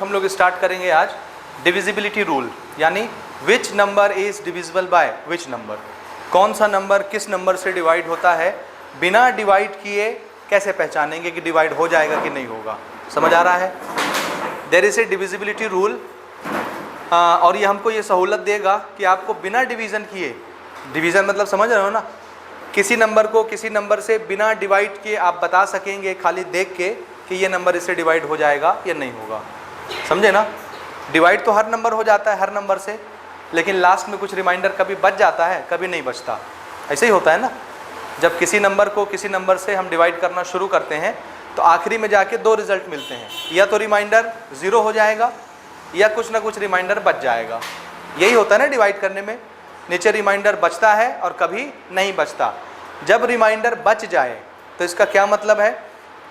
हम लोग स्टार्ट करेंगे आज डिविजिबिलिटी रूल, यानी which number is divisible by which number. कौन सा नंबर किस नंबर से डिवाइड होता है, बिना डिवाइड किए कैसे पहचानेंगे कि डिवाइड हो जाएगा कि नहीं होगा। समझ आ रहा है? There is a divisibility rule, और ये हमको ये सहूलत देगा कि आपको बिना डिवीज़न किए, डिवीज़न मतलब समझ रहे हो ना, किसी नंबर को किसी नंबर से बिना डिवाइड किए आप बता सकेंगे खाली देख के कि ये नंबर इससे डिवाइड हो जाएगा या नहीं होगा। समझे ना? डिवाइड तो हर नंबर हो जाता है हर नंबर से, लेकिन लास्ट में कुछ रिमाइंडर कभी बच जाता है कभी नहीं बचता। ऐसे ही होता है ना, जब किसी नंबर को किसी नंबर से हम डिवाइड करना शुरू करते हैं तो आखिरी में जाके दो रिजल्ट मिलते हैं, या तो रिमाइंडर ज़ीरो हो जाएगा या कुछ ना कुछ रिमाइंडर बच जाएगा। यही होता है ना डिवाइड करने में, नीचे रिमाइंडर बचता है और कभी नहीं बचता। जब रिमाइंडर बच जाए तो इसका क्या मतलब है,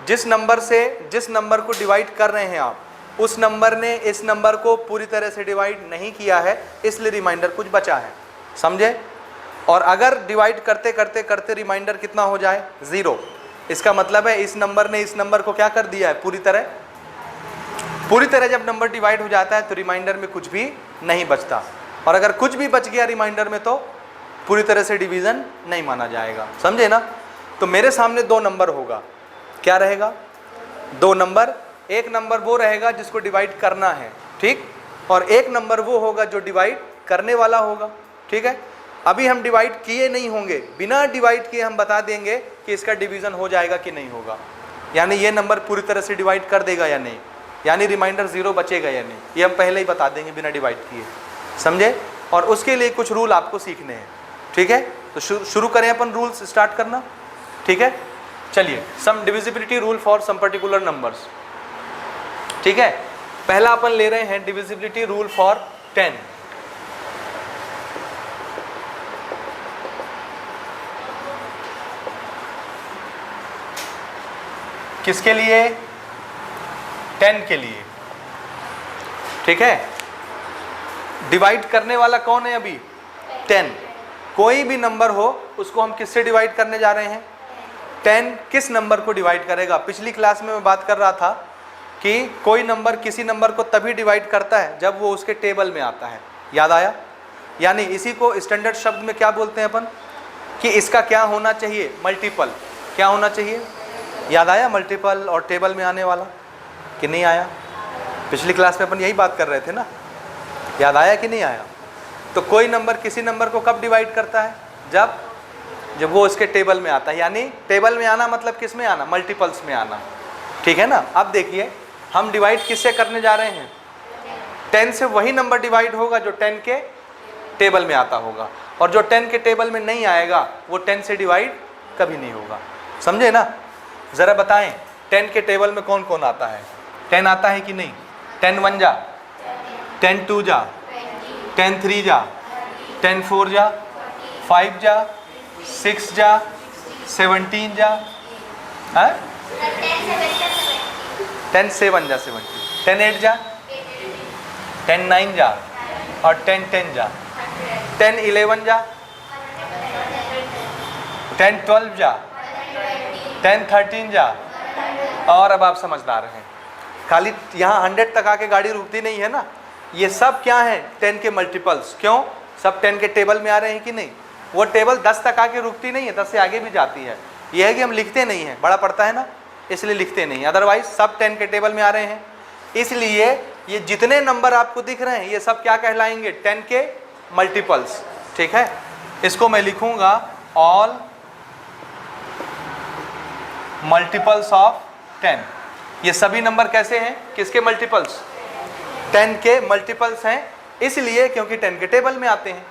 जिस नंबर से जिस नंबर को डिवाइड कर रहे हैं आप, उस नंबर ने इस नंबर को पूरी तरह से डिवाइड नहीं किया है, इसलिए रिमाइंडर कुछ बचा है। समझे? और अगर डिवाइड करते करते करते रिमाइंडर कितना हो जाए, ज़ीरो, इसका मतलब है इस नंबर ने इस नंबर को क्या कर दिया है, पूरी तरह जब नंबर डिवाइड हो जाता है तो रिमाइंडर में कुछ भी नहीं बचता। और अगर कुछ भी बच गया रिमाइंडर में तो पूरी तरह से डिवीज़न नहीं माना जाएगा। समझे ना? तो मेरे सामने दो नंबर होगा, क्या रहेगा, दो नंबर, एक नंबर वो रहेगा जिसको डिवाइड करना है, ठीक, और एक नंबर वो होगा जो डिवाइड करने वाला होगा। ठीक है, अभी हम डिवाइड किए नहीं होंगे, बिना डिवाइड किए हम बता देंगे कि इसका डिवीज़न हो जाएगा कि नहीं होगा, यानी ये नंबर पूरी तरह से डिवाइड कर देगा या नहीं, यानी रिमाइंडर ज़ीरो बचेगा या नहीं, ये हम पहले ही बता देंगे बिना डिवाइड किए। समझे? और उसके लिए कुछ रूल आपको सीखने हैं। ठीक है, तो शुरू करें अपन रूल्स स्टार्ट करना। ठीक है, चलिए, some divisibility rule for some particular numbers. ठीक है, पहला अपन ले रहे हैं डिविजिबिलिटी रूल फॉर 10। किसके लिए? 10 के लिए। ठीक है, डिवाइड करने वाला कौन है अभी? 10। कोई भी नंबर हो उसको हम किससे डिवाइड करने जा रहे हैं? 10 किस नंबर को डिवाइड करेगा? पिछली क्लास में मैं बात कर रहा था कि कोई नंबर किसी नंबर को तभी डिवाइड करता है जब वो उसके टेबल में आता है। याद आया? यानी इसी को स्टैंडर्ड शब्द में क्या बोलते हैं अपन, कि इसका क्या होना चाहिए, मल्टीपल। क्या होना चाहिए? याद आया? मल्टीपल और टेबल में आने वाला, कि नहीं आया? पिछली क्लास में अपन यही बात कर रहे थे ना, याद आया कि नहीं आया? तो कोई नंबर किसी नंबर को कब डिवाइड करता है? जब वो उसके टेबल में आता है। यानी टेबल में आना मतलब किस में आना? मल्टीपल्स में आना। ठीक है ना? अब देखिए, हम डिवाइड किससे करने जा रहे हैं? 10 से वही नंबर डिवाइड होगा जो 10 के टेबल में आता होगा, और जो 10 के टेबल में नहीं आएगा वो 10 से डिवाइड कभी नहीं होगा। समझे ना? ज़रा बताएं, 10 के टेबल में कौन कौन आता है? 10 आता है कि नहीं? 10 1 जा, 10 2 जा, 10 3 जा, 10 4 जा, 5 जा, 6 जा, 17 जा, 10 7 जा, 17, 10 8 जा, 10 9 जा, और 10 10 जा, 10 11 जा, 10 12 जा, 10 13 जा। और अब आप समझदार हैं, खाली यहाँ 100 तक आके गाड़ी रुकती नहीं है ना, ये सब क्या है? 10 के मल्टीपल्स। क्यों? सब 10 के टेबल में आ रहे हैं कि नहीं? वो टेबल 10 तक आके रुकती नहीं है, 10 से आगे भी जाती है। ये है कि हम लिखते नहीं हैं, बड़ा पड़ता है ना, इसलिए लिखते नहीं, अदरवाइज सब 10 के टेबल में आ रहे हैं। इसलिए ये जितने नंबर आपको दिख रहे हैं ये सब क्या कहलाएंगे? 10 के मल्टीपल्स। ठीक है, इसको मैं लिखूंगा ऑल मल्टीपल्स ऑफ 10। ये सभी नंबर कैसे हैं? किसके मल्टीपल्स? 10 के मल्टीपल्स हैं, इसलिए क्योंकि 10 के टेबल में आते हैं।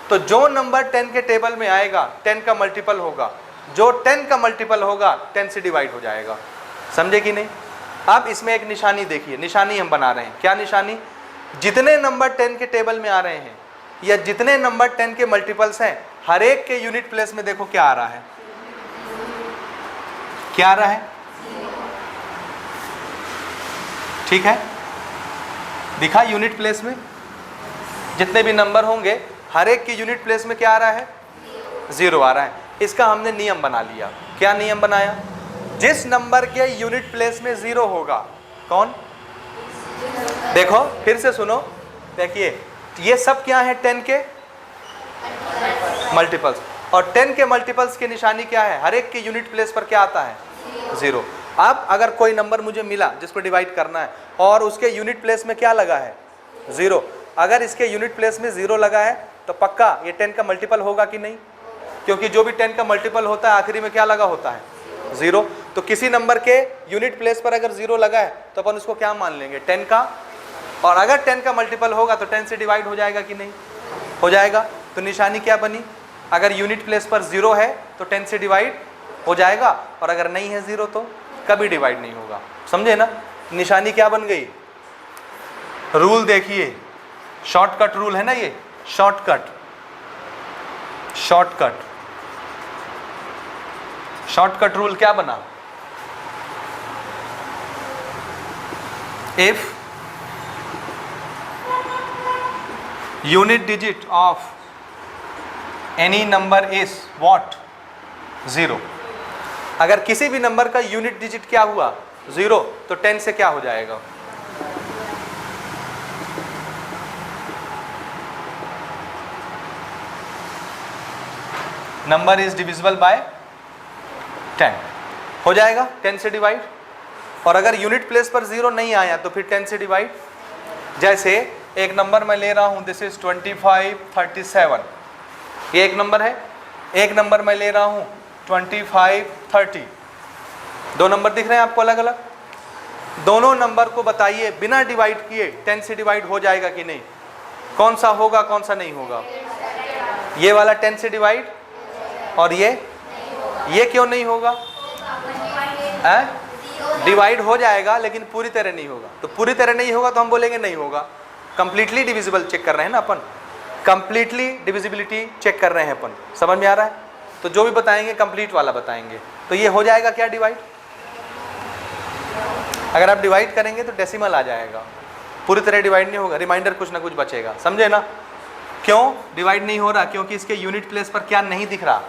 तो जो नंबर 10 के टेबल में आएगा 10 का मल्टीपल होगा, जो 10 का मल्टीपल होगा 10 से डिवाइड हो जाएगा। समझे कि नहीं? अब इसमें एक निशानी देखिए, निशानी हम बना रहे हैं। क्या निशानी? जितने नंबर 10 के टेबल में आ रहे हैं या जितने नंबर 10 के मल्टीपल्स हैं, हर एक के यूनिट प्लेस में देखो क्या आ रहा है, क्या आ रहा है? ठीक है, दिखा यूनिट प्लेस में जितने भी नंबर होंगे हर एक की यूनिट प्लेस में क्या आ रहा है? 0 आ रहा है। इसका हमने नियम बना लिया। क्या नियम बनाया? जिस नंबर के यूनिट प्लेस में 0 होगा, कौन? देखो फिर से सुनो, देखिए ये सब क्या है 10 के मल्टीपल्स, और 10 के मल्टीपल्स की निशानी क्या है, हर एक के यूनिट प्लेस पर क्या आता है 0। अब अगर कोई नंबर मुझे मिला जिसको डिवाइड करना है और उसके यूनिट प्लेस में क्या लगा है 0, अगर इसके यूनिट प्लेस में 0 लगा है तो पक्का ये 10 का मल्टीपल होगा कि नहीं, क्योंकि जो भी 10 का मल्टीपल होता है आखिरी में क्या लगा होता है 0। तो किसी नंबर के यूनिट प्लेस पर अगर 0 लगा है तो अपन उसको क्या मान लेंगे 10 का, और अगर 10 का मल्टीपल होगा तो 10 से डिवाइड हो जाएगा कि नहीं, हो जाएगा। तो निशानी क्या बनी, अगर यूनिट प्लेस पर 0 है तो 10 से डिवाइड हो जाएगा, और अगर नहीं है 0 तो कभी डिवाइड नहीं होगा, समझे ना। निशानी क्या बन गई, रूल देखिए, शॉर्टकट रूल है ना ये, शॉर्टकट रूल क्या बना, if unit digit of any number is what 0, अगर किसी भी नंबर का यूनिट डिजिट क्या हुआ 0 तो 10 से क्या हो जाएगा, नंबर इज डिविजिबल बाय 10 हो जाएगा 10 से डिवाइड। और अगर यूनिट प्लेस पर 0 नहीं आया तो फिर 10 से डिवाइड। जैसे एक नंबर मैं ले रहा हूं, दिस इज 25 37, ये एक नंबर है, एक नंबर मैं ले रहा हूं 25 30, दो नंबर दिख रहे हैं आपको अलग अलग, दोनों नंबर को बताइए बिना डिवाइड किए 10 से डिवाइड हो जाएगा कि नहीं, कौन सा होगा कौन सा नहीं होगा, ये वाला 10 से डिवाइड, और ये क्यों नहीं होगा, डिवाइड हो जाएगा लेकिन पूरी तरह नहीं होगा। तो पूरी तरह नहीं होगा तो हम बोलेंगे नहीं होगा, कंप्लीटली डिविजिबल चेक कर रहे हैं ना अपन, कंप्लीटली डिविजिबिलिटी चेक कर रहे हैं अपन, समझ में आ रहा है। तो जो भी बताएंगे कंप्लीट वाला बताएंगे, तो ये हो जाएगा क्या डिवाइड, अगर आप डिवाइड करेंगे तो डेसिमल आ जाएगा, पूरी तरह डिवाइड नहीं होगा, रिमाइंडर कुछ ना कुछ बचेगा, समझे ना। क्यों डिवाइड नहीं हो रहा, क्योंकि इसके यूनिट प्लेस पर क्या नहीं दिख रहा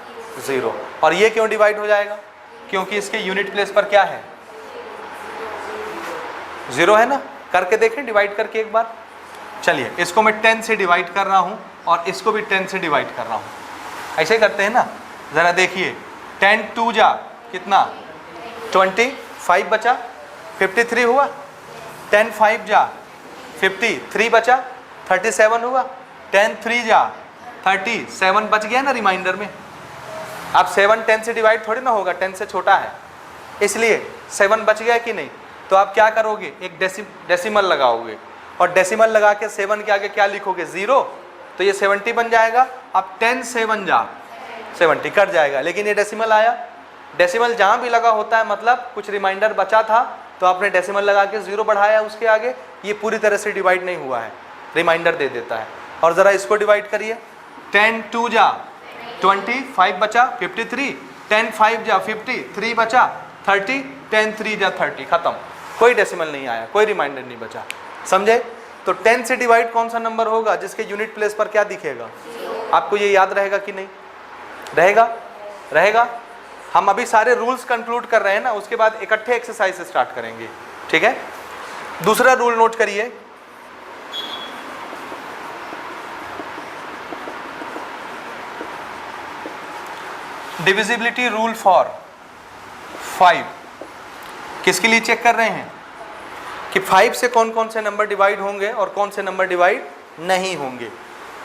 0, और ये क्यों डिवाइड हो जाएगा, क्योंकि इसके यूनिट प्लेस पर क्या है 0 है ना। करके देखें डिवाइड करके एक बार, चलिए इसको मैं 10 से डिवाइड कर रहा हूं और इसको भी 10 से डिवाइड कर रहा हूं, ऐसे करते हैं ना, जरा देखिए 10 2 जा कितना 25 बचा 53 हुआ, 10 5 जा 53 बचा 37 हुआ, 10 3 जा 37 बच गया ना रिमाइंडर में। अब 7 10 से डिवाइड थोड़ी ना होगा, 10 से छोटा है, इसलिए 7 बच गया कि नहीं। तो आप क्या करोगे, एक डेसिमल लगाओगे, और डेसिमल लगा के 7 के आगे क्या लिखोगे 0, तो ये 70 बन जाएगा। अब 10 7 जा 70 कट जाएगा, लेकिन ये डेसिमल आया, डेसिमल जहाँ भी लगा होता है मतलब कुछ रिमाइंडर बचा था तो आपने डेसिमल लगा के 0 बढ़ाया उसके आगे, ये पूरी तरह से डिवाइड नहीं हुआ है, रिमाइंडर दे देता है। और ज़रा इसको डिवाइड करिए, 10 2 जा 25 बचा 53, 10 5 जा 50, 3 बचा 30, 10 3 जा 30, खत्म, कोई डेसिमल नहीं आया, कोई रिमाइंडर नहीं बचा, समझे। तो 10 से डिवाइड कौन सा नंबर होगा जिसके यूनिट प्लेस पर क्या दिखेगा, आपको ये याद रहेगा कि नहीं रहेगा, रहेगा। हम अभी सारे रूल्स कंक्लूड कर रहे हैं ना, उसके बाद इकट्ठे एक्सरसाइज स्टार्ट करेंगे, ठीक है। दूसरा रूल नोट करिए, डिविजिबिलिटी रूल फॉर 5, किसके लिए चेक कर रहे हैं कि 5 से कौन कौन से नंबर डिवाइड होंगे और कौन से नंबर डिवाइड नहीं होंगे।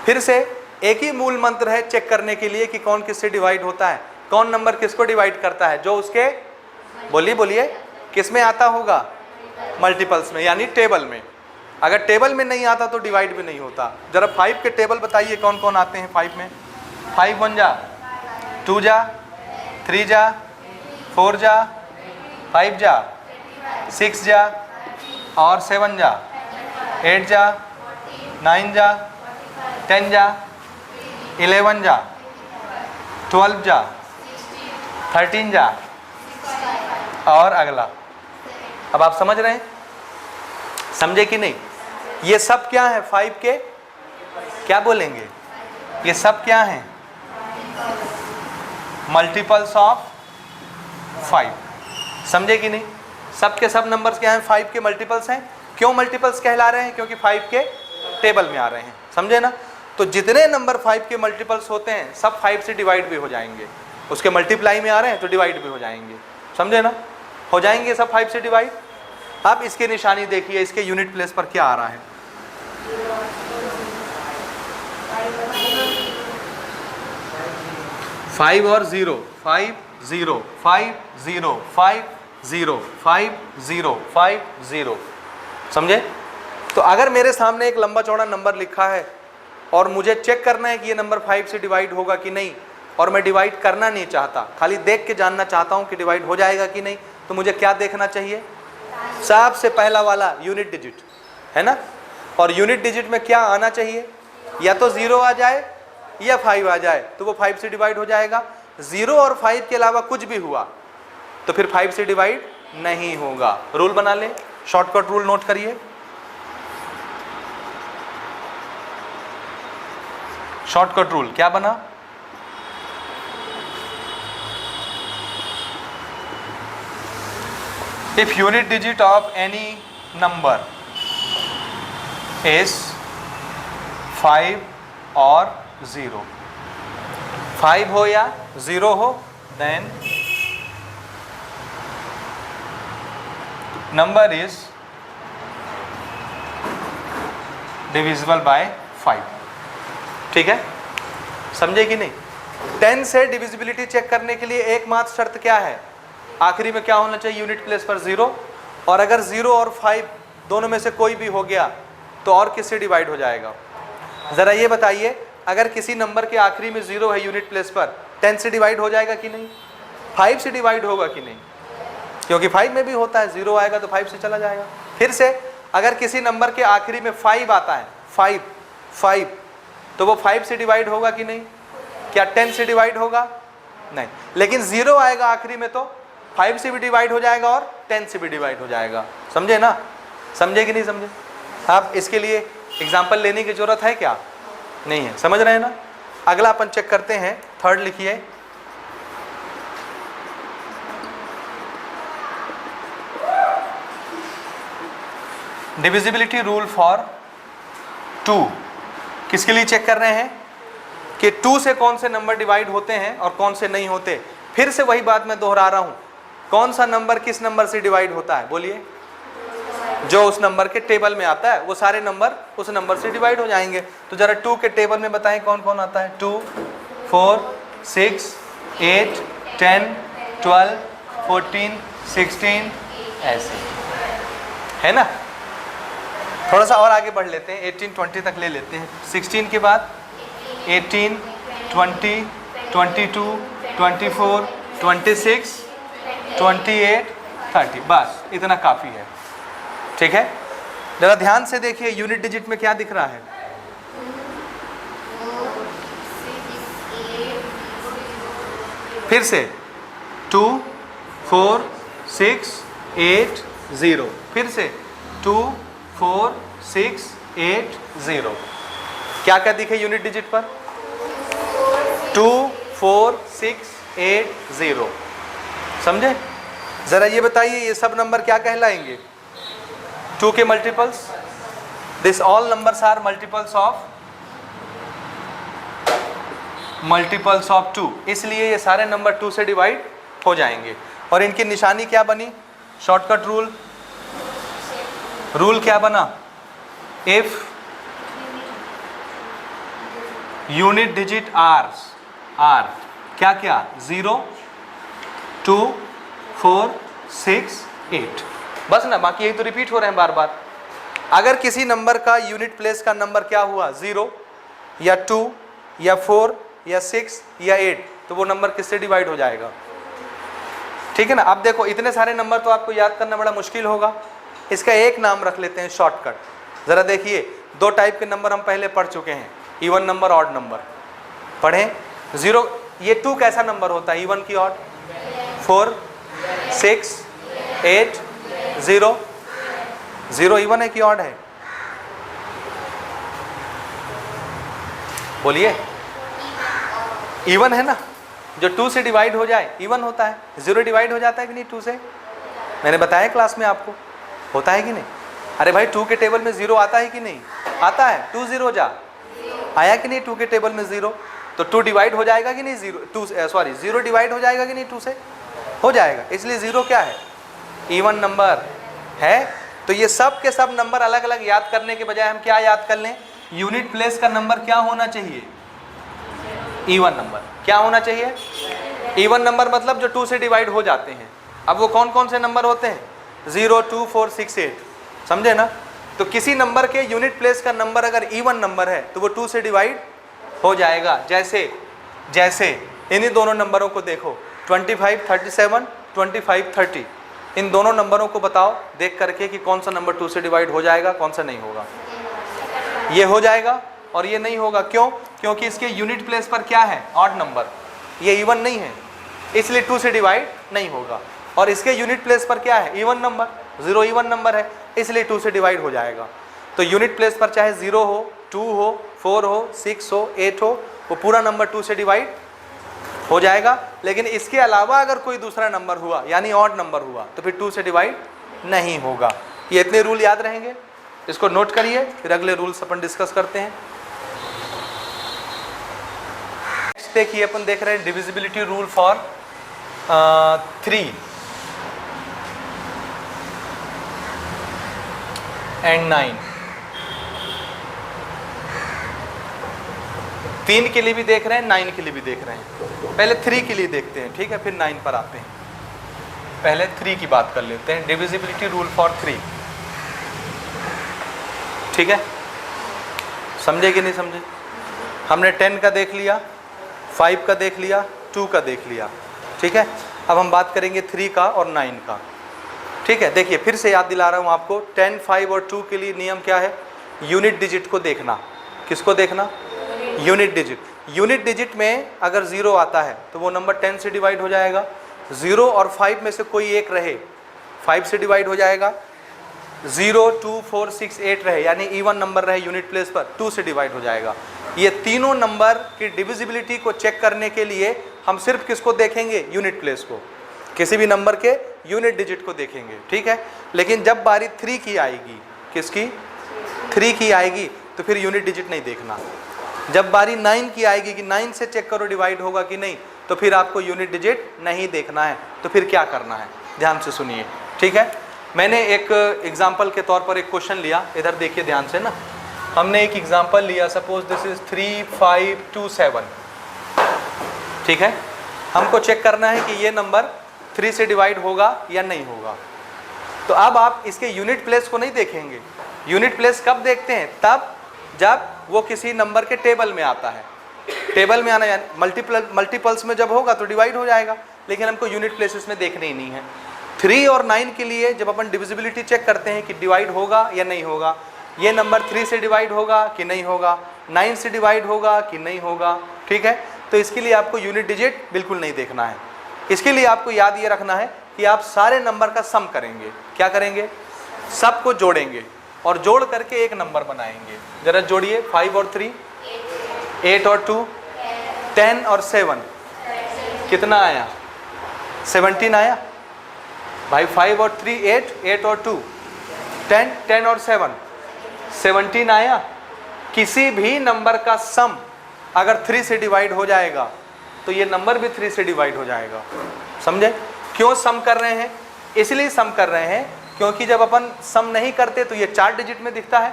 फिर से एक ही मूल मंत्र है चेक करने के लिए कि कौन किससे डिवाइड होता है, कौन नंबर किसको डिवाइड करता है, जो उसके बोलिए किस में आता होगा, मल्टीपल्स में, यानी टेबल में। अगर टेबल में नहीं आता तो डिवाइड भी नहीं होता। जरा 5 के टेबल बताइए कौन कौन आते हैं 5 में। 5 1 जा 2 जा 3 जा 4 जा 5 जा 6 जा और 7 जा 8 जा 9 जा 10 जा 11 जा 12 जा 13 जा और अगला। अब आप समझ रहे हैं, समझे कि नहीं। ये सब क्या है 5 के, क्या बोलेंगे, ये सब क्या हैं, मल्टीपल्स ऑफ 5, समझे कि नहीं। सब के सब नंबर्स क्या हैं, 5 के मल्टीपल्स हैं। क्यों मल्टीपल्स कहला रहे हैं? क्योंकि 5 के टेबल में आ रहे हैं, समझे ना? तो जितने नंबर 5 के मल्टीपल्स होते हैं सब 5 से डिवाइड भी हो जाएंगे, उसके मल्टीप्लाई में आ रहे हैं तो डिवाइड भी हो जाएंगे, समझे ना? हो जाएंगे सब 5 से डिवाइड। अब इसके निशानी देखिए, इसके यूनिट प्लेस पर क्या आ रहा है? 5 और 0, 5 0 5 0 5 0 5 0 5 0, समझे? तो अगर मेरे सामने एक लंबा चौड़ा नंबर लिखा है और मुझे चेक करना है कि ये नंबर 5 से डिवाइड होगा कि नहीं, और मैं डिवाइड करना नहीं चाहता, खाली देख के जानना चाहता हूँ कि डिवाइड हो जाएगा कि नहीं, तो मुझे क्या देखना चाहिए? सबसे पहला वाला यूनिट डिजिट, है ना? और यूनिट डिजिट में क्या आना चाहिए? या तो 0 आ जाए या 5 आ जाए, तो वो 5 से डिवाइड हो जाएगा। 0 और 5 के अलावा कुछ भी हुआ तो फिर 5 से डिवाइड नहीं होगा। रूल बना लें, शॉर्टकट रूल नोट करिए। शॉर्टकट रूल क्या बना? If unit digit of any number is 5 or 0, 5 हो या 0 हो, then number is divisible by 5। ठीक है, समझे कि नहीं? 10 से डिविजिबिलिटी चेक करने के लिए एकमात्र शर्त क्या है? आखिरी में क्या होना चाहिए? यूनिट प्लेस पर 0। और अगर 0 और 5 दोनों में से कोई भी हो गया तो और किससे डिवाइड हो जाएगा? ज़रा ये बताइए, अगर किसी नंबर के आखिरी में 0 है यूनिट प्लेस पर, 10 से डिवाइड हो जाएगा कि नहीं? 5 से डिवाइड होगा कि नहीं? क्योंकि 5 में भी होता है, 0 आएगा तो 5 से चला जाएगा। फिर से अगर किसी नंबर के आखिरी में 5 आता है, 5 तो वो 5 से डिवाइड होगा कि नहीं? क्या 10 से डिवाइड होगा? नहीं। लेकिन 0 आएगा आखिरी में तो 5 से भी डिवाइड हो जाएगा और 10 से भी डिवाइड हो जाएगा, समझे ना? समझे कि नहीं समझे? आप इसके लिए एग्जाम्पल लेने की जरूरत है क्या? नहीं है, समझ रहे हैं ना? अगला अपन चेक करते हैं, थर्ड लिखिए। Divisibility rule for 2। किसके लिए चेक कर रहे हैं? कि 2 से कौन से नंबर डिवाइड होते हैं और कौन से नहीं होते। फिर से वही बात मैं दोहरा रहा हूं, कौन सा नंबर किस नंबर से डिवाइड होता है? बोलिए। जो उस नंबर के टेबल में आता है वो सारे नंबर उस नंबर से डिवाइड हो जाएंगे। तो जरा 2 के टेबल में बताएं कौन कौन आता है? 2 4 6 8 10 12 14 16 ऐसे, है ना? थोड़ा सा और आगे बढ़ लेते हैं, 18 20 तक ले लेते हैं। 16 के बाद 18 20 22 24 26 28 30, बस इतना काफ़ी है। ठीक है, जरा ध्यान से देखिए, यूनिट डिजिट में क्या दिख रहा है? फिर से 2 4 6 8 0, फिर से 2 4 6 8 0। क्या क्या दिखे यूनिट डिजिट पर? 2 4 6 8 0, समझे? जरा ये बताइए, ये सब नंबर क्या कहलाएंगे? 2 के multiples. This all numbers are multiples of 2, इसलिए ये सारे नंबर 2 से डिवाइड हो जाएंगे। और इनकी निशानी क्या बनी? शॉर्टकट रूल क्या बना? इफ यूनिट डिजिट आर क्या 0 2 4 6 8, बस ना, बाकी यही तो रिपीट हो रहे हैं बार बार। अगर किसी नंबर का यूनिट प्लेस का नंबर क्या हुआ? 0 या 2 या 4 या 6 या 8, तो वो नंबर किससे डिवाइड हो जाएगा? ठीक है ना? अब देखो, इतने सारे नंबर तो आपको याद करना बड़ा मुश्किल होगा, इसका एक नाम रख लेते हैं शॉर्टकट। ज़रा देखिए, 2 टाइप के नंबर हम पहले पढ़ चुके हैं, इवन नंबर, ऑड नंबर पढ़ें। 0, ये 2 कैसा नंबर होता है? इवन की ऑड? 4 6 8 0, 0 इवन है कि ऑड है? बोलिए। इवन है ना? जो 2 से डिवाइड हो जाए इवन होता है। 0 डिवाइड हो जाता है कि नहीं 2 से? मैंने बताया क्लास में आपको, होता है कि नहीं? अरे भाई 2 के टेबल में 0 आता है कि नहीं? आता है। 2 0 जा आया कि नहीं 2 के टेबल में 0? तो 2 डिवाइड हो जाएगा कि नहीं 0 डिवाइड हो जाएगा कि नहीं 2 से? हो जाएगा। इसलिए 0 क्या है? इवन नंबर है। तो ये सब के सब नंबर अलग अलग याद करने के बजाय हम क्या याद कर लें? यूनिट प्लेस का नंबर क्या होना चाहिए? Even number. क्या होना चाहिए? इवन नंबर, मतलब जो 2 से डिवाइड हो जाते हैं। अब वो कौन कौन से नंबर होते हैं? 0 2 4 6 8, समझे ना? तो किसी नंबर के यूनिट प्लेस का नंबर अगर इवन नंबर है तो वो 2 से डिवाइड हो जाएगा। जैसे इन्हीं दोनों नंबरों को देखो, 25 37 25 30, इन दोनों नंबरों को बताओ देख करके कि कौन सा नंबर 2 से डिवाइड हो जाएगा, कौन सा नहीं होगा। ये हो जाएगा और ये नहीं होगा। क्यों? क्योंकि इसके यूनिट प्लेस पर क्या है? Odd number. ये इवन नहीं है, इसलिए 2 से डिवाइड नहीं होगा। और इसके यूनिट प्लेस पर क्या है? Even number. 0 इवन नंबर है, इसलिए 2 से डिवाइड हो जाएगा। तो यूनिट प्लेस पर चाहे 0 हो, 2 हो, 4 हो, 6 हो, 8 हो, वो पूरा नंबर 2 से डिवाइड हो जाएगा। लेकिन इसके अलावा अगर कोई दूसरा नंबर हुआ यानी ऑड नंबर हुआ तो फिर 2 से डिवाइड नहीं होगा। ये इतने रूल याद रहेंगे, इसको नोट करिए, फिर अगले रूल्स अपन डिस्कस करते हैं। नेक्स्ट देखिए, अपन देख रहे हैं डिविजिबिलिटी रूल फॉर 3 and 9। 3 के लिए भी देख रहे हैं, 9 के लिए भी देख रहे हैं। पहले 3 के लिए देखते हैं, ठीक है, फिर 9 पर आते हैं। पहले 3 की बात कर लेते हैं, डिविजिबिलिटी रूल फॉर 3। ठीक है, समझे कि नहीं समझे? हमने 10 का देख लिया, 5 का देख लिया, 2 का देख लिया, ठीक है। अब हम बात करेंगे 3 का और 9 का, ठीक है। देखिए फिर से याद दिला रहा हूँ आपको, 10, 5 और 2 के लिए नियम क्या है? यूनिट डिजिट को देखना। किसको देखना? Unit digit. यूनिट डिजिट में अगर 0 आता है तो वो नंबर 10 से डिवाइड हो जाएगा। 0 और 5 में से कोई एक रहे, 5 से डिवाइड हो जाएगा। 0 2 4 6 8 रहे यानी इवन नंबर रहे यूनिट प्लेस पर, 2 से डिवाइड हो जाएगा। ये तीनों नंबर की डिविजिबिलिटी को चेक करने के लिए हम सिर्फ किसको देखेंगे? यूनिट प्लेस को। किसी भी नंबर के यूनिट डिजिट को देखेंगे, ठीक है। लेकिन जब बारी 3 की आएगी, किसकी? 3 की आएगी, तो फिर यूनिट डिजिट नहीं देखना। जब बारी 9 की आएगी कि 9 से चेक करो डिवाइड होगा कि नहीं, तो फिर आपको यूनिट डिजिट नहीं देखना है। तो फिर क्या करना है? ध्यान से सुनिए, ठीक है। मैंने एक एग्जाम्पल के तौर पर एक क्वेश्चन लिया, इधर देखिए ध्यान से ना। हमने एक एग्जाम्पल लिया, सपोज दिस इज 3 5 2 7, ठीक है। हमको चेक करना है कि ये नंबर 3 से डिवाइड होगा या नहीं होगा। तो अब आप इसके यूनिट प्लेस को नहीं देखेंगे। यूनिट प्लेस कब देखते हैं? तब जब वो किसी नंबर के टेबल में आता है। टेबल में आना यानी मल्टीपल्स में जब होगा तो डिवाइड हो जाएगा, लेकिन हमको यूनिट प्लेसेस में देखने ही नहीं है। 3 और 9 के लिए जब अपन डिविजिबिलिटी चेक करते हैं कि डिवाइड होगा या नहीं होगा, ये नंबर 3 से डिवाइड होगा कि नहीं होगा, 9 से डिवाइड होगा कि नहीं होगा, ठीक है। तो इसके लिए आपको यूनिट डिजिट बिल्कुल नहीं देखना है। इसके लिए आपको याद ये रखना है कि आप सारे नंबर का सम करेंगे। क्या करेंगे? सबको जोड़ेंगे और जोड़ करके एक नंबर बनाएंगे। जरा जोड़िए, 5 और 3, 8 और 2, 10 और 7, कितना आया? 17 आया भाई। 5 और 3 8, 8 और 2 10, 10 और 7 17 आया। किसी भी नंबर का सम अगर 3 से डिवाइड हो जाएगा तो ये नंबर भी 3 से डिवाइड हो जाएगा। समझे? क्यों सम कर रहे हैं? इसलिए सम कर रहे हैं क्योंकि जब अपन सम नहीं करते तो ये 4 डिजिट में दिखता है,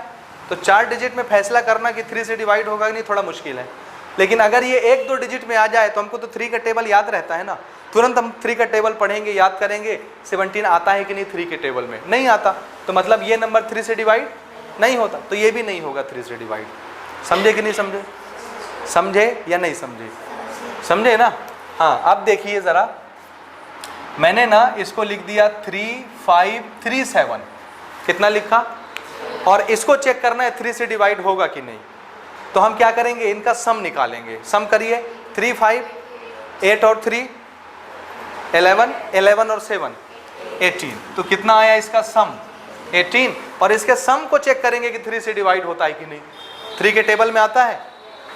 तो 4 डिजिट में फैसला करना कि 3 से डिवाइड होगा कि नहीं थोड़ा मुश्किल है। लेकिन अगर ये 1-2 डिजिट में आ जाए तो हमको तो 3 का टेबल याद रहता है ना, तुरंत हम 3 का टेबल पढ़ेंगे, याद करेंगे 17 आता है कि नहीं 3 के टेबल में, नहीं आता, तो मतलब ये नंबर 3 से डिवाइड नहीं होता, तो ये भी नहीं होगा 3 से डिवाइड। समझे कि नहीं समझे? समझे या नहीं समझे? समझे ना? हाँ, अब देखिए ज़रा, मैंने ना इसको लिख दिया 3 5 3 7, कितना लिखा, और इसको चेक करना है 3 से डिवाइड होगा कि नहीं। तो हम क्या करेंगे? इनका सम निकालेंगे। सम करिए, 3 5 8 और 3 11, 11 और 7 18, तो कितना आया इसका सम? 18। और इसके सम को चेक करेंगे कि 3 से डिवाइड होता है कि नहीं। 3 के टेबल में आता है,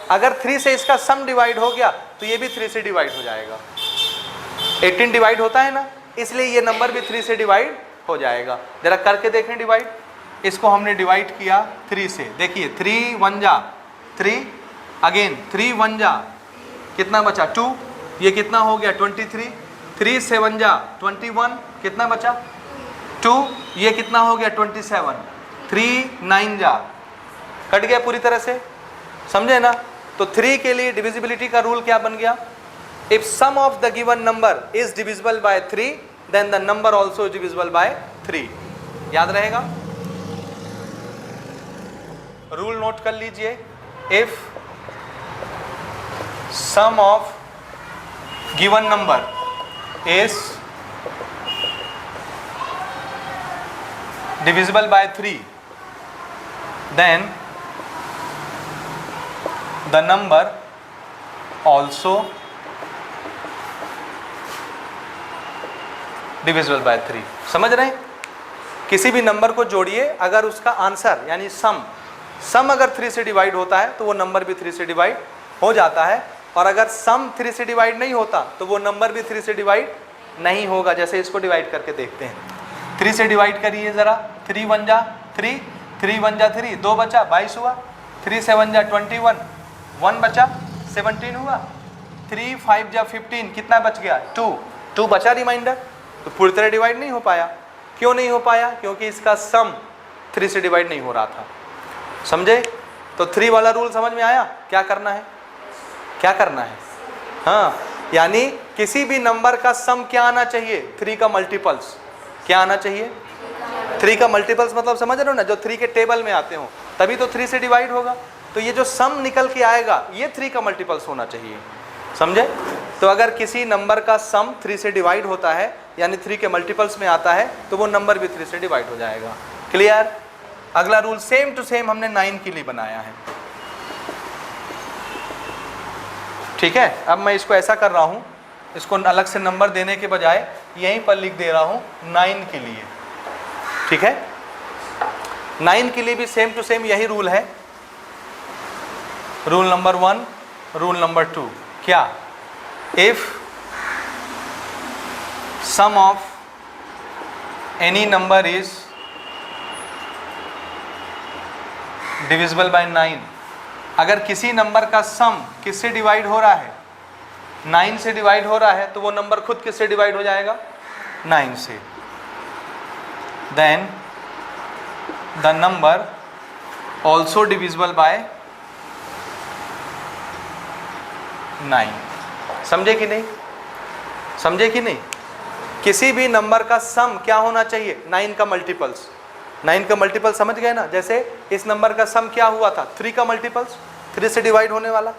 अगर 3 से इसका सम डिवाइड हो गया तो ये भी 3 से डिवाइड हो जाएगा। 18 डिवाइड होता है ना, इसलिए ये नंबर भी 3 से डिवाइड हो जाएगा। जरा करके देखें डिवाइड, इसको हमने डिवाइड किया 3 से। देखिए 3 1 जा 3, अगेन 3 1 जा, कितना बचा 2, ये कितना हो गया 23, 3 7 जा 21, कितना बचा 2, ये कितना हो गया 27, 3 9 जा, कट गया पूरी तरह से, समझे ना। तो 3 के लिए डिविजिबिलिटी का रूल क्या बन गया, if sum of the given number is divisible by 3 then the number also is divisible by 3। याद रहेगा, रूल नोट कर लीजिए, if sum of given number is divisible by 3 then the number also divisible by 3। समझ रहे हैं, किसी भी number को जोड़िए, अगर उसका आंसर यानी सम अगर 3 से डिवाइड होता है तो वो नंबर भी 3 से डिवाइड हो जाता है, और अगर सम 3 से डिवाइड नहीं होता तो वो नंबर भी 3 से डिवाइड नहीं होगा। जैसे इसको डिवाइड करके देखते हैं, 3 से डिवाइड करिए ज़रा, 3 1 जा 3, 3 1 जा 3, 2 बचा 22 हुआ, 3 7 जा 21, 1 बचा 17 हुआ, 3 5 जा 15, कितना बच गया 2 बचा रिमाइंडर। तो पूरी तरह डिवाइड नहीं हो पाया। क्यों नहीं हो पाया, क्योंकि इसका सम 3 से डिवाइड नहीं हो रहा था। समझे, तो 3 वाला रूल समझ में आया, क्या करना है, क्या करना है। हाँ, यानी किसी भी नंबर का सम क्या आना चाहिए, 3 का मल्टीपल्स क्या आना चाहिए, 3 का मल्टीपल्स मतलब समझ रहे हो ना, जो 3 के टेबल में आते हो तभी तो 3 से डिवाइड होगा। तो ये जो सम निकल के आएगा ये 3 का मल्टीपल्स होना चाहिए, समझे। तो अगर किसी नंबर का सम 3 से डिवाइड होता है यानी 3 के मल्टीपल्स में आता है तो वो नंबर भी 3 से डिवाइड हो जाएगा। क्लियर। अगला रूल सेम टू सेम हमने 9 के लिए बनाया है, ठीक है। अब मैं इसको ऐसा कर रहा हूँ, इसको अलग से नंबर देने के बजाय यहीं पर लिख दे रहा हूँ 9 के लिए, ठीक है। 9 के लिए भी सेम टू सेम यही रूल है, रूल नंबर 1, रूल नंबर 2। क्या, if sum of any number is divisible by 9, अगर किसी नंबर का सम किससे डिवाइड हो रहा है, 9 से डिवाइड हो रहा है, तो वो नंबर खुद किससे डिवाइड हो जाएगा, 9 से। Then the number also divisible by 9। समझे कि नहीं, समझे कि नहीं। किसी भी नंबर का सम क्या होना चाहिए, 9 का मल्टीपल्स। 9 का मल्टीपल समझ गए ना, जैसे इस नंबर का सम क्या हुआ था, 3 का मल्टीपल्स, 3 से डिवाइड होने वाला।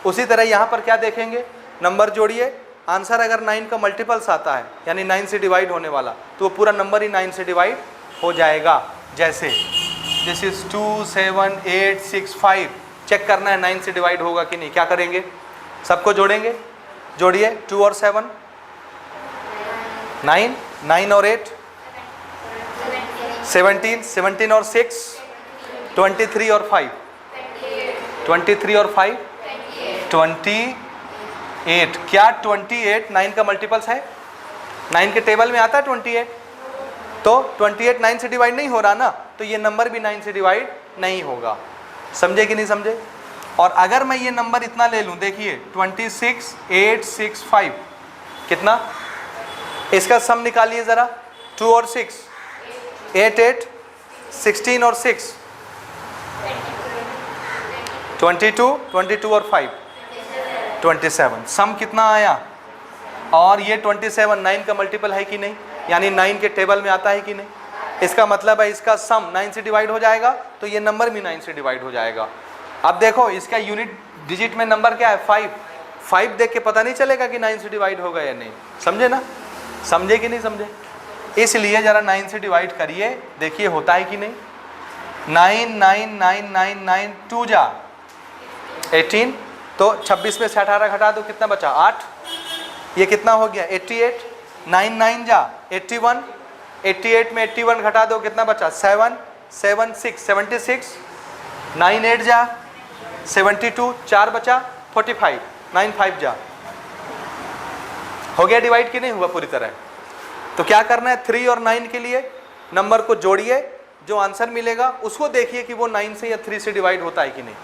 उसी तरह यहाँ पर क्या देखेंगे, नंबर जोड़िए, आंसर अगर 9 का मल्टीपल्स आता है यानी 9 से डिवाइड होने वाला, तो वो पूरा नंबर ही 9 से डिवाइड हो जाएगा। जैसे दिस इज 2 7 8 6 5, चेक करना है 9 से डिवाइड होगा कि नहीं। क्या करेंगे, सबको जोड़ेंगे, जोड़िए, 2 और 7 9, 9 और 8 17, 17 और 6 23 और 5 23 और 5 28। क्या 28 9 का मल्टीपल्स है, 9 के टेबल में आता है 28, तो 28 9 से डिवाइड नहीं हो रहा ना, तो ये नंबर भी 9 से डिवाइड नहीं होगा। समझे कि नहीं समझे। और अगर मैं ये नंबर इतना ले लूँ, देखिए 26 8 6 5, कितना, इसका सम निकालिए ज़रा, 2 और 6 8 8 16 और 6 22 22 और 5 27, सम कितना आया। और ये 27 9 का मल्टीपल है कि नहीं, यानी 9 के टेबल में आता है कि नहीं। इसका मतलब है इसका सम 9 से डिवाइड हो जाएगा, तो ये नंबर भी 9 से डिवाइड हो जाएगा। अब देखो इसका यूनिट डिजिट में नंबर क्या है, 5 देख के पता नहीं चलेगा कि 9 से डिवाइड होगा या नहीं। समझे ना, समझे कि नहीं समझे। इसलिए ज़रा 9 से डिवाइड करिए, देखिए होता है कि नहीं। 9 9 9 9 9 2 जा 18, तो 26 में से 18 घटा दो, कितना बचा 8, ये कितना हो गया 88। 9 9 जा 81, 88 में 81 घटा दो, कितना बचा 7 7 6 76। 9 8 जा 72, 4 बचा 45, 9 5 जा, हो गया डिवाइड कि नहीं हुआ पूरी तरह। तो क्या करना है, 3 और 9 के लिए नंबर को जोड़िए, जो आंसर मिलेगा उसको देखिए कि वो 9 से या 3 से डिवाइड होता है कि नहीं।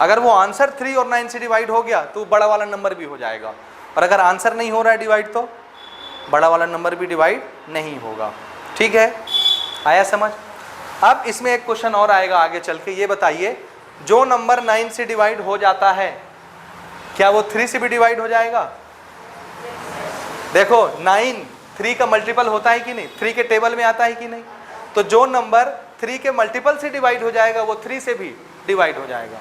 अगर वो आंसर 3 और 9 से डिवाइड हो गया तो बड़ा वाला नंबर भी हो जाएगा, और अगर आंसर नहीं हो रहा है डिवाइड तो बड़ा वाला नंबर भी डिवाइड नहीं होगा। ठीक है, आया समझ। अब इसमें एक क्वेश्चन और आएगा आगे चल के, ये बताइए जो नंबर 9 से डिवाइड हो जाता है क्या वो 3 से भी डिवाइड हो जाएगा? देखो 9 3 का मल्टीपल होता है कि नहीं, 3 के टेबल में आता है कि नहीं, तो जो नंबर 3 के मल्टीपल से डिवाइड हो जाएगा वो 3 से भी डिवाइड हो जाएगा।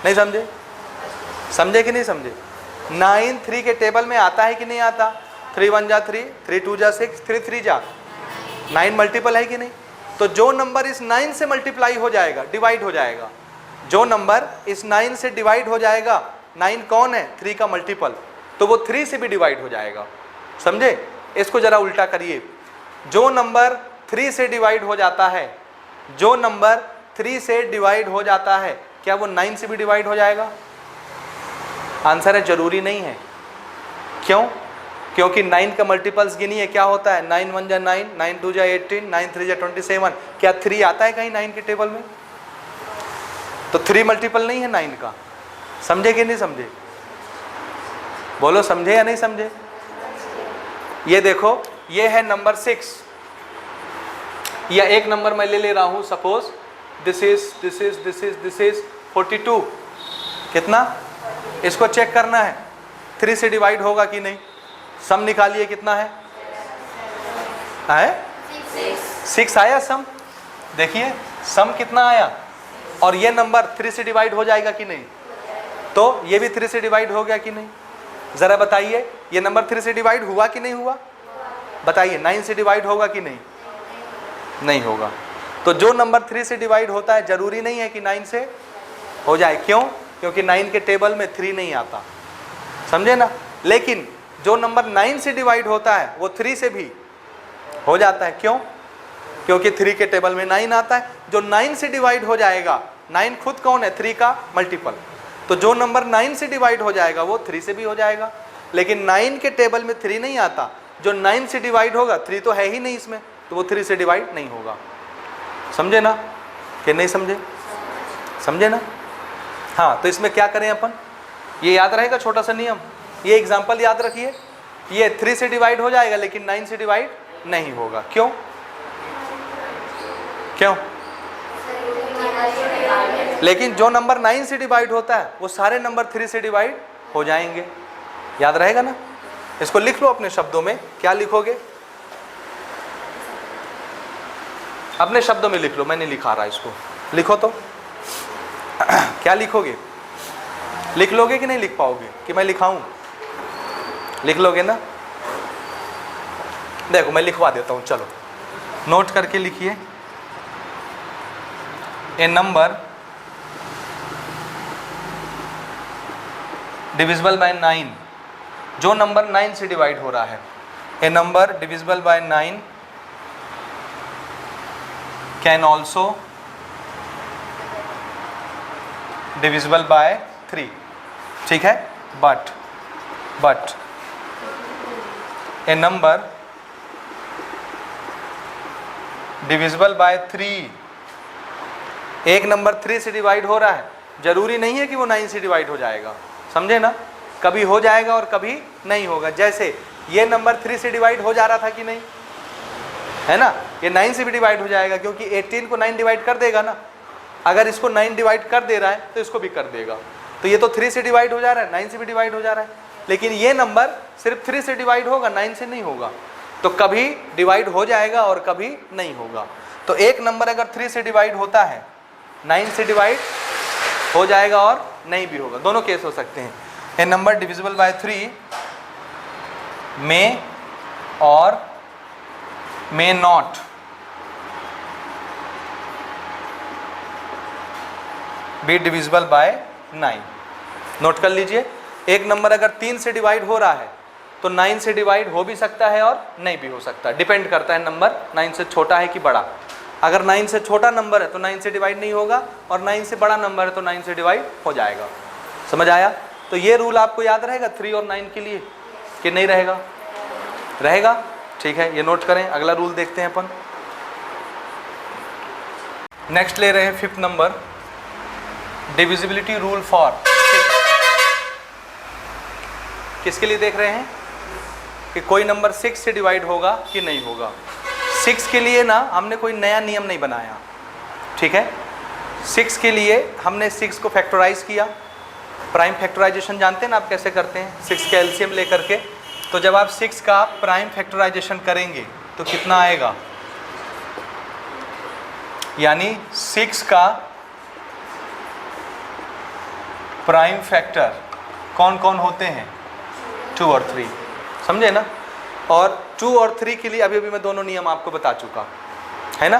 नहीं समझे? समझे कि नहीं समझे? 9 3 के टेबल में आता है कि नहीं आता? 3 1 जा 3, 3 2 जा 6, 3 3 जा 9 मल्टीपल है कि नहीं? तो जो नंबर इस 9 से मल्टीप्लाई हो जाएगा, डिवाइड हो जाएगा, जो नंबर इस 9 से डिवाइड हो जाएगा, 9 कौन है? 3 का मल्टीपल, तो वो 3 से भी डिवाइड हो जाएगा। समझे? इसको जरा उल्टा करिए, जो नंबर 3 से डिवाइड हो जाता है, जो नंबर 3 से डिवाइड हो जाता है क्या वो 9 से भी डिवाइड हो जाएगा? आंसर है जरूरी नहीं है। क्यों? क्योंकि 9 का मल्टीपल्स गिनिए क्या होता है, 9 1 जा 9, 9 2 जा 18, 9 3 जा 27। क्या 3 आता है कहीं 9 के टेबल में? तो 3 मल्टीपल नहीं है 9 का। समझे कि नहीं समझे? बोलो समझे या नहीं समझे? ये देखो, ये है नंबर 6, या एक नंबर मैं ले रहा हूं, सपोज दिस इज 42। कितना? इसको चेक करना है 3 से डिवाइड होगा कि नहीं। सम निकालिए, कितना है? 6 आया सम। देखिए सम कितना आया, और ये नंबर 3 से डिवाइड हो जाएगा कि नहीं, तो ये भी 3 से डिवाइड हो गया कि नहीं? जरा बताइए ये नंबर 3 से डिवाइड हुआ कि नहीं हुआ? बताइए 9 से डिवाइड होगा कि नहीं? नहीं होगा। तो जो नंबर 3 से डिवाइड होता है जरूरी नहीं है कि 9 से हो जाए। क्यों? क्योंकि 9 के टेबल में 3 नहीं आता। समझे ना? लेकिन जो नंबर 9 से डिवाइड होता है वो 3 से भी हो जाता है। क्यों? क्योंकि 3 के टेबल में 9 आता है। जो 9 से डिवाइड हो जाएगा, 9 खुद कौन है? 3 का मल्टीपल। तो जो नंबर 9 से डिवाइड हो जाएगा वो 3 से भी हो जाएगा। लेकिन 9 के टेबल में 3 नहीं आता, जो 9 से डिवाइड होगा, 3 तो है ही नहीं इसमें, तो वो 3 से डिवाइड नहीं होगा। समझे ना कि नहीं समझे? समझे ना? हाँ, तो इसमें क्या करें अपन, ये याद रहेगा छोटा सा नियम, ये एग्जाम्पल याद रखिए। ये 3 से डिवाइड हो जाएगा लेकिन 9 से डिवाइड नहीं होगा। क्यों? क्यों? लेकिन जो नंबर 9 से डिवाइड होता है वो सारे नंबर 3 से डिवाइड हो जाएंगे। याद रहेगा ना? इसको लिख लो अपने शब्दों में। क्या लिखोगे? अपने शब्दों में लिख लो, मैं नहीं लिखा रहा, इसको लिखो तो। क्या लिखोगे? लिख लोगे कि नहीं लिख पाओगे, कि मैं लिखाऊं? लिख लोगे ना? देखो मैं लिखवा देता हूं, चलो नोट करके लिखिए। ए नंबर डिविजिबल बाय 9, जो नंबर 9 से डिवाइड हो रहा है, a number divisible by 9 can also divisible by 3। ठीक है? But a number divisible by 3, एक नंबर 3 से डिवाइड हो रहा है, जरूरी नहीं है कि वो 9 से डिवाइड हो जाएगा। समझे ना? कभी हो जाएगा और कभी नहीं होगा। जैसे ये नंबर 3 से डिवाइड हो जा रहा था कि नहीं, है ना? ये 9 से भी डिवाइड हो जाएगा, क्योंकि 18 को 9 डिवाइड कर देगा ना। अगर इसको 9 डिवाइड कर दे रहा है तो इसको भी कर देगा। तो ये तो 3 से डिवाइड हो जा रहा है, 9 से भी डिवाइड हो जा रहा है। लेकिन ये नंबर सिर्फ 3 से डिवाइड होगा, 9 से नहीं होगा। तो कभी डिवाइड हो जाएगा और कभी नहीं होगा। तो एक नंबर अगर 3 से डिवाइड होता है, 9 से डिवाइड हो जाएगा और नहीं भी होगा, दोनों केस हो सकते हैं। ए नंबर डिविजिबल बाय 3 में और may not be divisible by 9। Note कर लीजिए, एक नंबर अगर 3 से डिवाइड हो रहा है तो 9 से डिवाइड हो भी सकता है और नहीं भी हो सकता। डिपेंड करता है नंबर 9 से छोटा है कि बड़ा। अगर 9 से छोटा नंबर है तो 9 से डिवाइड नहीं होगा, और 9 से बड़ा नंबर है तो 9 से डिवाइड हो जाएगा। समझ आया? तो ये रूल आपको याद रहेगा 3 और 9 के लिए कि नहीं रहेगा? रहेगा। ठीक है, ये नोट करें। अगला रूल देखते हैं अपन। नेक्स्ट ले रहे हैं 5th number, divisibility rule for 6। किसके लिए देख रहे हैं कि कोई नंबर 6 से डिवाइड होगा कि नहीं होगा। 6 के लिए ना हमने कोई नया नियम नहीं बनाया, ठीक है। 6 के लिए हमने 6 को फैक्टराइज किया। प्राइम फैक्टराइजेशन जानते हैं ना आप कैसे करते हैं, 6 का एलसीएम लेकर के। तो जब आप 6 का प्राइम फैक्टराइजेशन करेंगे तो कितना आएगा, यानी 6 का प्राइम फैक्टर कौन कौन होते हैं, 2 और 3, समझे ना। और 2 और 3 के लिए अभी मैं दोनों नियम आपको बता चुका है ना।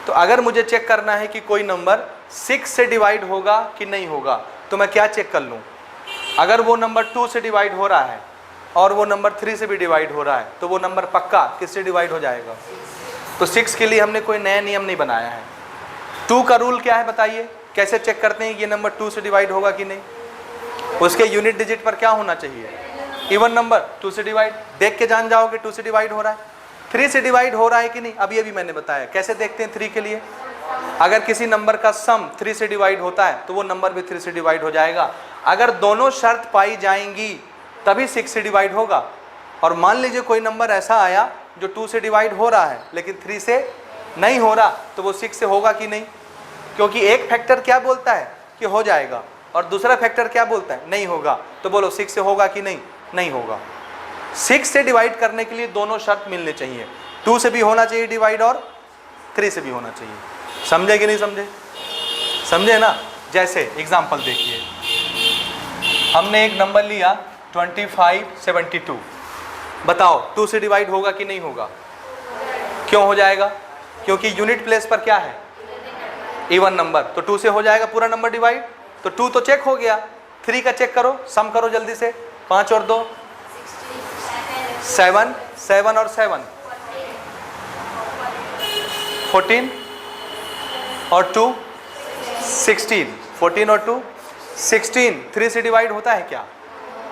तो अगर मुझे चेक करना है कि कोई नंबर 6 से डिवाइड होगा कि नहीं होगा, तो मैं क्या चेक कर लूँ। अगर वो नंबर 2 से डिवाइड हो रहा है और वो नंबर 3 से भी डिवाइड हो रहा है, तो वो नंबर पक्का किससे डिवाइड हो जाएगा। तो 6 के लिए हमने कोई नया नियम नहीं बनाया है। 2 का रूल क्या है बताइए, कैसे चेक करते हैं ये नंबर 2 से डिवाइड होगा कि नहीं। उसके यूनिट डिजिट पर क्या होना चाहिए, इवन नंबर 2 से डिवाइड। देख के जान जाओगे 2 से डिवाइड हो रहा है। 3 से डिवाइड हो रहा है कि नहीं, अभी अभी मैंने बताया कैसे देखते हैं। 3 के लिए अगर किसी नंबर का सम 3 से डिवाइड होता है तो वो नंबर भी 3 से डिवाइड हो जाएगा। अगर दोनों शर्त पाई जाएंगी तभी 6 से डिवाइड होगा। और मान लीजिए कोई नंबर ऐसा आया जो 2 से डिवाइड हो रहा है लेकिन 3 से नहीं हो रहा, तो वो 6 से होगा कि नहीं। क्योंकि एक फैक्टर क्या बोलता है कि हो जाएगा और दूसरा फैक्टर क्या बोलता है नहीं होगा। तो बोलो 6 से होगा कि नहीं, नहीं होगा। 6 से डिवाइड करने के लिए दोनों शर्त मिलने चाहिए, 2 से भी होना चाहिए डिवाइड और 3 से भी होना चाहिए। समझे कि नहीं समझे, समझे ना। जैसे एग्जांपल देखिए, हमने एक नंबर लिया 2572, बताओ 2 से डिवाइड होगा कि नहीं होगा। क्यों हो जाएगा, क्योंकि यूनिट प्लेस पर क्या है, इवन नंबर, तो 2 से हो जाएगा पूरा नंबर डिवाइड। तो 2 तो चेक हो गया, 3 का चेक करो, सम करो जल्दी से, 5 और 2 7, 7 और 7 14 और 2 16, 14 और 2 16। 3 से डिवाइड होता है क्या,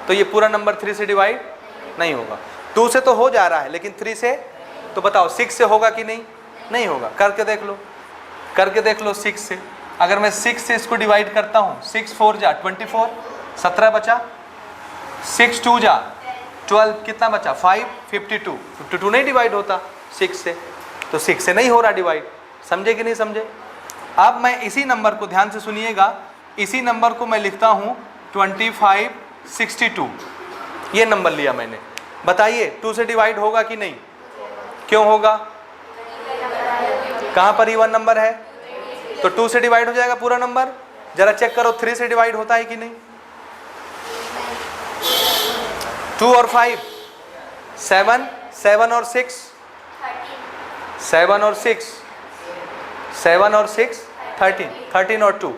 तो ये पूरा नंबर 3 से डिवाइड नहीं होगा। 2 से तो हो जा रहा है लेकिन 3 से, तो बताओ 6 से होगा कि नहीं, नहीं होगा। करके देख लो, करके देख लो 6 से। अगर मैं 6 से इसको डिवाइड करता हूँ, 6 4 जा 24, 17 बचा, 6 2 जा 12, कितना बचा 5, 52। 52 नहीं डिवाइड होता 6 से, तो 6 से नहीं हो रहा डिवाइड। समझे कि नहीं समझे। अब मैं इसी नंबर को ध्यान से सुनिएगा, इसी नंबर को मैं लिखता हूँ 2562, ये नंबर लिया मैंने। बताइए 2 से डिवाइड होगा कि नहीं, क्यों होगा, कहाँ पर इवन नंबर है, तो 2 से डिवाइड हो जाएगा पूरा नंबर। जरा चेक करो 3 से डिवाइड होता है कि नहीं। 2 और 5 7, 7 और 6 7 और 6 7 और 6 13, 13 और 2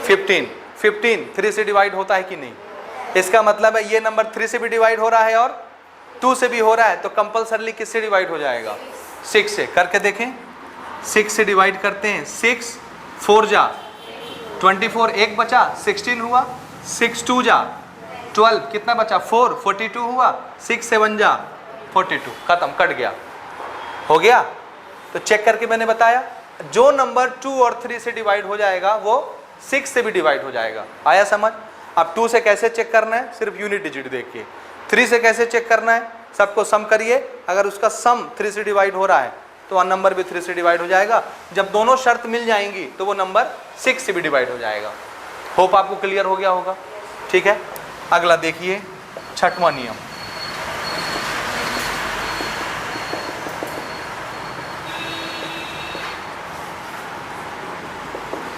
15, 15 3 से डिवाइड होता है कि नहीं। इसका मतलब है ये नंबर 3 से भी डिवाइड हो रहा है और 2 से भी हो रहा है, तो कंपल्सरली किससे डिवाइड हो जाएगा, 6 से। करके देखें, 6 से डिवाइड करते हैं, 6 4 जा 24, एक बचा 16 हुआ, 6 2 जा 12, कितना बचा 4, 42 हुआ, 6 7 जा 42, खत्म, कट गया, हो गया। तो चेक करके मैंने बताया, जो नंबर 2 और 3 से डिवाइड हो जाएगा वो 6 से भी डिवाइड हो जाएगा। आया समझ। अब 2 से कैसे चेक करना है, सिर्फ यूनिट डिजिट देख के। 3 से कैसे चेक करना है, सबको सम करिए, अगर उसका सम 3 से डिवाइड हो रहा है तो वह नंबर भी 3 से डिवाइड हो जाएगा। जब दोनों शर्त मिल जाएंगी तो वो नंबर 6 से भी डिवाइड हो जाएगा। होप आपको क्लियर हो गया होगा, ठीक है। अगला देखिए, 6वां नियम।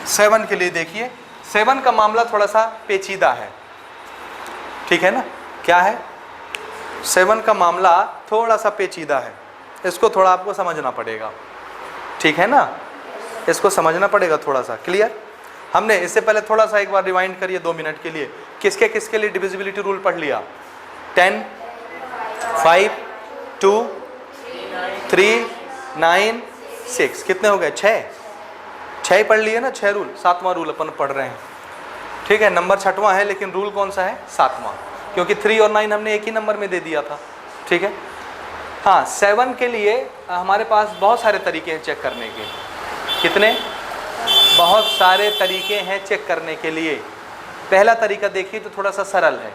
सेवन के लिए देखिए, 7 का मामला थोड़ा सा पेचीदा है, ठीक है ना। क्या है, 7 का मामला थोड़ा सा पेचीदा है, इसको थोड़ा आपको समझना पड़ेगा, ठीक है ना। इसको समझना पड़ेगा थोड़ा सा। क्लियर। हमने इससे पहले थोड़ा सा एक बार रिवाइंड करिए 2 मिनट के लिए, किसके किसके लिए डिविजिबिलिटी रूल पढ़ लिया। 10, 5, 2, 3, 9, 6, कितने हो गए, 6 पढ़ लिए ना, 6 रूल। 7वां रूल अपन पढ़ रहे हैं, ठीक है। नंबर 6वां है लेकिन रूल कौन सा है, 7वां, क्योंकि 3 और 9 हमने एक ही नंबर में दे दिया था, ठीक है। हाँ, 7 के लिए हमारे पास बहुत सारे तरीके हैं चेक करने के। कितने, बहुत सारे तरीके हैं चेक करने के लिए। पहला तरीका देखिए तो थोड़ा सा सरल है,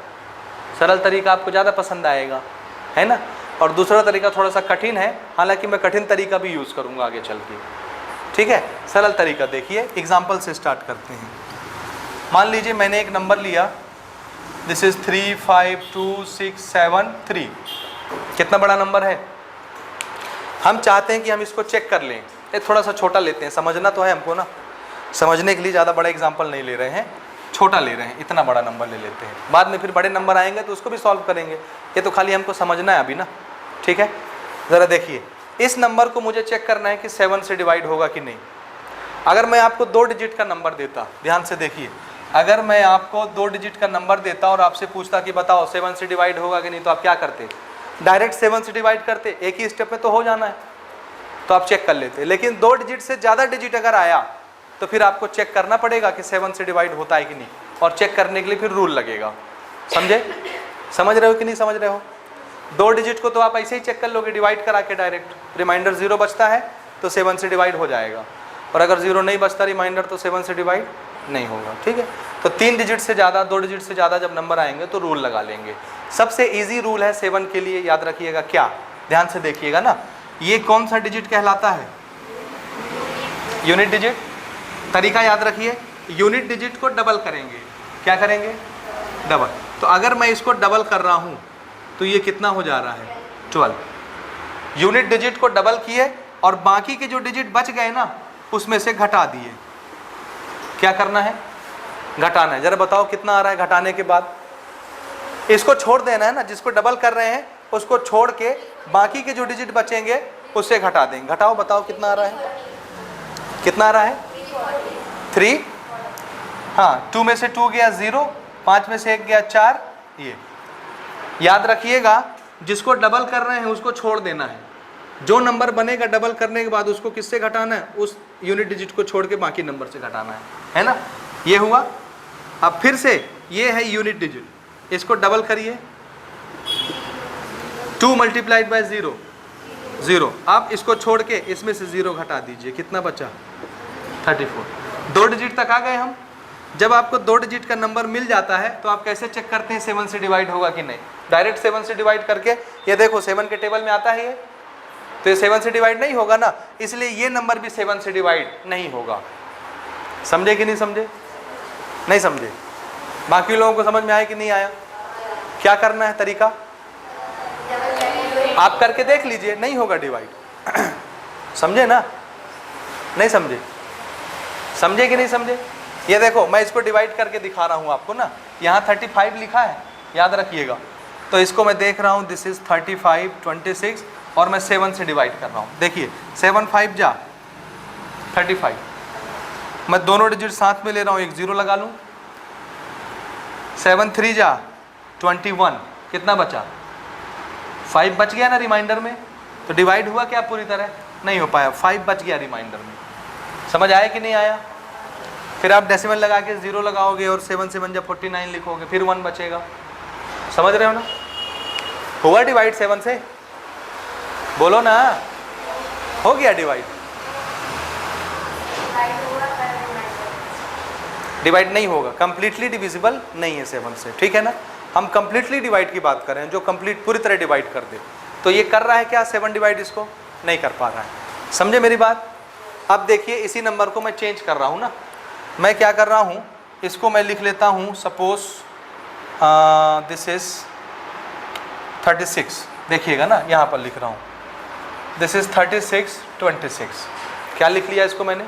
सरल तरीका आपको ज़्यादा पसंद आएगा, है ना। और दूसरा तरीका थोड़ा सा कठिन है, हालांकि मैं कठिन तरीका भी यूज़ करूँगा आगे चल के, ठीक है। सरल तरीका देखिए, एग्जाम्पल से स्टार्ट करते हैं। मान लीजिए मैंने एक नंबर लिया, दिस इज़ 35267 कितना बड़ा नंबर है। हम चाहते हैं कि हम इसको चेक कर लें। ये थोड़ा सा छोटा लेते हैं, समझना तो है हमको ना, समझने के लिए ज़्यादा बड़ा एग्जाम्पल नहीं ले रहे हैं, छोटा ले रहे हैं, इतना बड़ा नंबर ले लेते हैं। बाद में फिर बड़े नंबर आएंगे तो उसको भी सॉल्व करेंगे, ये तो खाली हमको समझना है अभी ना, ठीक है। ज़रा देखिए, इस नंबर को मुझे चेक करना है कि 7 से डिवाइड होगा कि नहीं। अगर मैं आपको 2 डिजिट का नंबर देता, ध्यान से देखिए, अगर मैं आपको 2 डिजिट का नंबर देता और आपसे पूछता कि बताओ 7 से डिवाइड होगा कि नहीं, तो आप क्या करते? डायरेक्ट 7 से डिवाइड करते, एक ही स्टेप में तो हो जाना है, तो आप चेक कर लेते। लेकिन 2 डिजिट से ज़्यादा डिजिट अगर आया तो फिर आपको चेक करना पड़ेगा कि 7 से डिवाइड होता है कि नहीं, और चेक करने के लिए फिर रूल लगेगा। समझे? समझ रहे हो कि नहीं समझ रहे हो? 2 डिजिट को तो आप ऐसे ही चेक कर लोगे डिवाइड करा के, डायरेक्ट रिमाइंडर 0 बचता है तो 7 से डिवाइड हो जाएगा, और अगर 0 नहीं बचता रिमाइंडर तो 7 से डिवाइड नहीं होगा, ठीक है। तो 3 डिजिट से ज़्यादा, 2 डिजिट से ज़्यादा जब नंबर आएंगे तो रूल लगा लेंगे। सबसे ईजी रूल है 7 के लिए, याद रखिएगा। क्या? ध्यान से देखिएगा ना, ये कौन सा डिजिट कहलाता है? Unit digit. तरीका याद रखिए, यूनिट डिजिट को डबल करेंगे। क्या करेंगे? डबल। तो अगर मैं इसको डबल कर रहा हूँ तो ये कितना हो जा रहा है? 12। यूनिट डिजिट को डबल किए और बाकी के जो डिजिट बच गए ना उसमें से घटा दिए। क्या करना है? घटाना है। जरा बताओ कितना आ रहा है घटाने के बाद? इसको छोड़ देना है ना, जिसको डबल कर रहे हैं उसको छोड़ के बाकी के जो डिजिट बचेंगे उससे घटा देंगे। घटाओ, बताओ कितना आ रहा है? कितना आ रहा है? 3। हाँ, 2 में से 2 गया 0, 5 में से 1 गया 4। ये याद रखिएगा, जिसको डबल कर रहे हैं उसको छोड़ देना है। जो नंबर बनेगा डबल करने के बाद उसको किससे घटाना है? उस यूनिट डिजिट को छोड़ के बाकी नंबर से घटाना है ना। ये हुआ। अब फिर से ये है यूनिट डिजिट, इसको डबल करिए। 2 मल्टीप्लाइड बाय 0, 0। आप इसको छोड़ के इसमें से 0 घटा दीजिए, कितना बचा? 34। 2 डिजिट तक आ गए हम। जब आपको 2 डिजिट का नंबर मिल जाता है तो आप कैसे चेक करते हैं 7 से डिवाइड होगा कि नहीं? डायरेक्ट 7 से डिवाइड करके, ये देखो 7 के टेबल में आता है ये, तो ये 7 से डिवाइड नहीं होगा ना, इसलिए ये नंबर भी 7 से डिवाइड नहीं होगा। समझे कि नहीं समझे? नहीं समझे? बाकी लोगों को समझ में आया कि नहीं आया? क्या करना है तरीका? आप करके देख लीजिए, नहीं होगा डिवाइड। समझे ना? नहीं समझे? समझे कि नहीं समझे? ये देखो, मैं इसको डिवाइड करके दिखा रहा हूँ आपको ना। यहाँ 35 लिखा है, याद रखिएगा। तो इसको मैं देख रहा हूँ, दिस इज 35, 26, और मैं 7 से डिवाइड कर रहा हूँ। देखिए 7 5 जा 35, मैं दोनों डिजिट साथ में ले रहा हूँ, एक 0 लगा लूँ। 7 3 जा 21, कितना बचा? 5 बच गया ना रिमाइंडर में, तो डिवाइड हुआ क्या? पूरी तरह नहीं हो पाया, 5 बच गया रिमाइंडर में। समझ आया कि नहीं आया? फिर आप डेसिमल लगा के 0 लगाओगे और 7 से 1 जा 49 लिखोगे, फिर 1 बचेगा। समझ रहे हो ना? हुआ डिवाइड 7 से? बोलो ना, हो गया डिवाइड? डिवाइड नहीं होगा, कंप्लीटली डिविजिबल नहीं है 7 से, ठीक है ना। हम कंप्लीटली डिवाइड की बात कर रहे हैं, जो कंप्लीट पूरी तरह डिवाइड कर दे। तो ये कर रहा है क्या? 7 डिवाइड इसको नहीं कर पा रहा है। समझे मेरी बात? अब देखिए, इसी नंबर को मैं चेंज कर रहा हूँ ना। मैं क्या कर रहा हूँ, इसको मैं लिख लेता हूँ, सपोज दिस इज 36। देखिएगा ना, यहाँ पर लिख रहा हूँ, दिस इज 36 26। क्या लिख लिया इसको मैंने?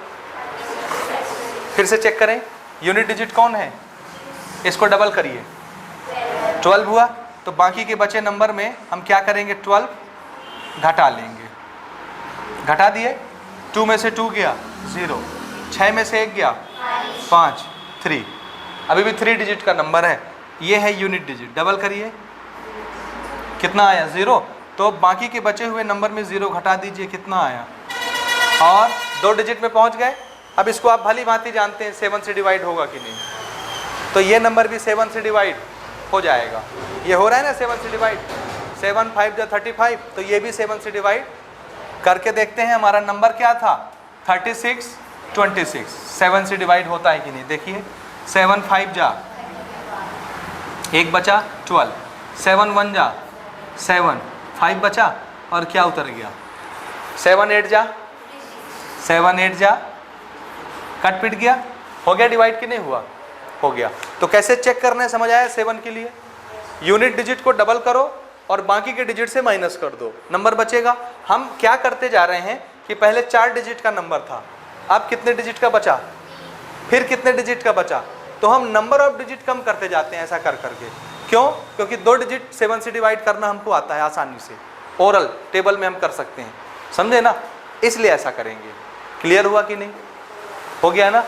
फिर से चेक करें, यूनिट डिजिट कौन है? इसको डबल करिए, 12 हुआ। तो बाकी के बचे नंबर में हम क्या करेंगे? 12 घटा लेंगे। घटा दिए, 2 में से 2 गया 0, 6 में से 1 गया 5, 3। अभी भी 3 डिजिट का नंबर है, ये है यूनिट डिजिट। डबल करिए, कितना आया? 0। तो बाकी के बचे हुए नंबर में 0 घटा दीजिए, कितना आया? और 2 डिजिट में पहुंच गए। अब इसको आप भली भांति जानते हैं 7 से डिवाइड होगा कि नहीं, तो ये नंबर भी 7 से डिवाइड हो जाएगा। ये हो रहा है ना 7 से डिवाइड, 7 5 जा 35, तो ये भी 7 से डिवाइड करके देखते हैं। हमारा नंबर क्या था? 36 26। 7 से डिवाइड होता है कि नहीं? देखिए 7 5 जा, एक बचा 12, 7 1 जा 7, 5 बचा और क्या उतर गया? 7 8 जा, 7 8 जा, कट पिट गया, हो गया डिवाइड कि नहीं हुआ? हो गया। तो कैसे चेक करना है समझ आया? 7 के लिए यूनिट डिजिट को डबल करो और बाकी के डिजिट से माइनस कर दो, नंबर बचेगा। हम क्या करते जा रहे हैं कि पहले 4 डिजिट का नंबर था, अब कितने डिजिट का बचा, फिर कितने डिजिट का बचा, तो हम नंबर ऑफ डिजिट कम करते जाते हैं ऐसा कर करके। क्यों? क्योंकि 2 डिजिट 7 से डिवाइड करना हमको आता है आसानी से, ओरल टेबल में हम कर सकते हैं, समझे ना, इसलिए ऐसा करेंगे। क्लियर हुआ कि नहीं? हो गया ना?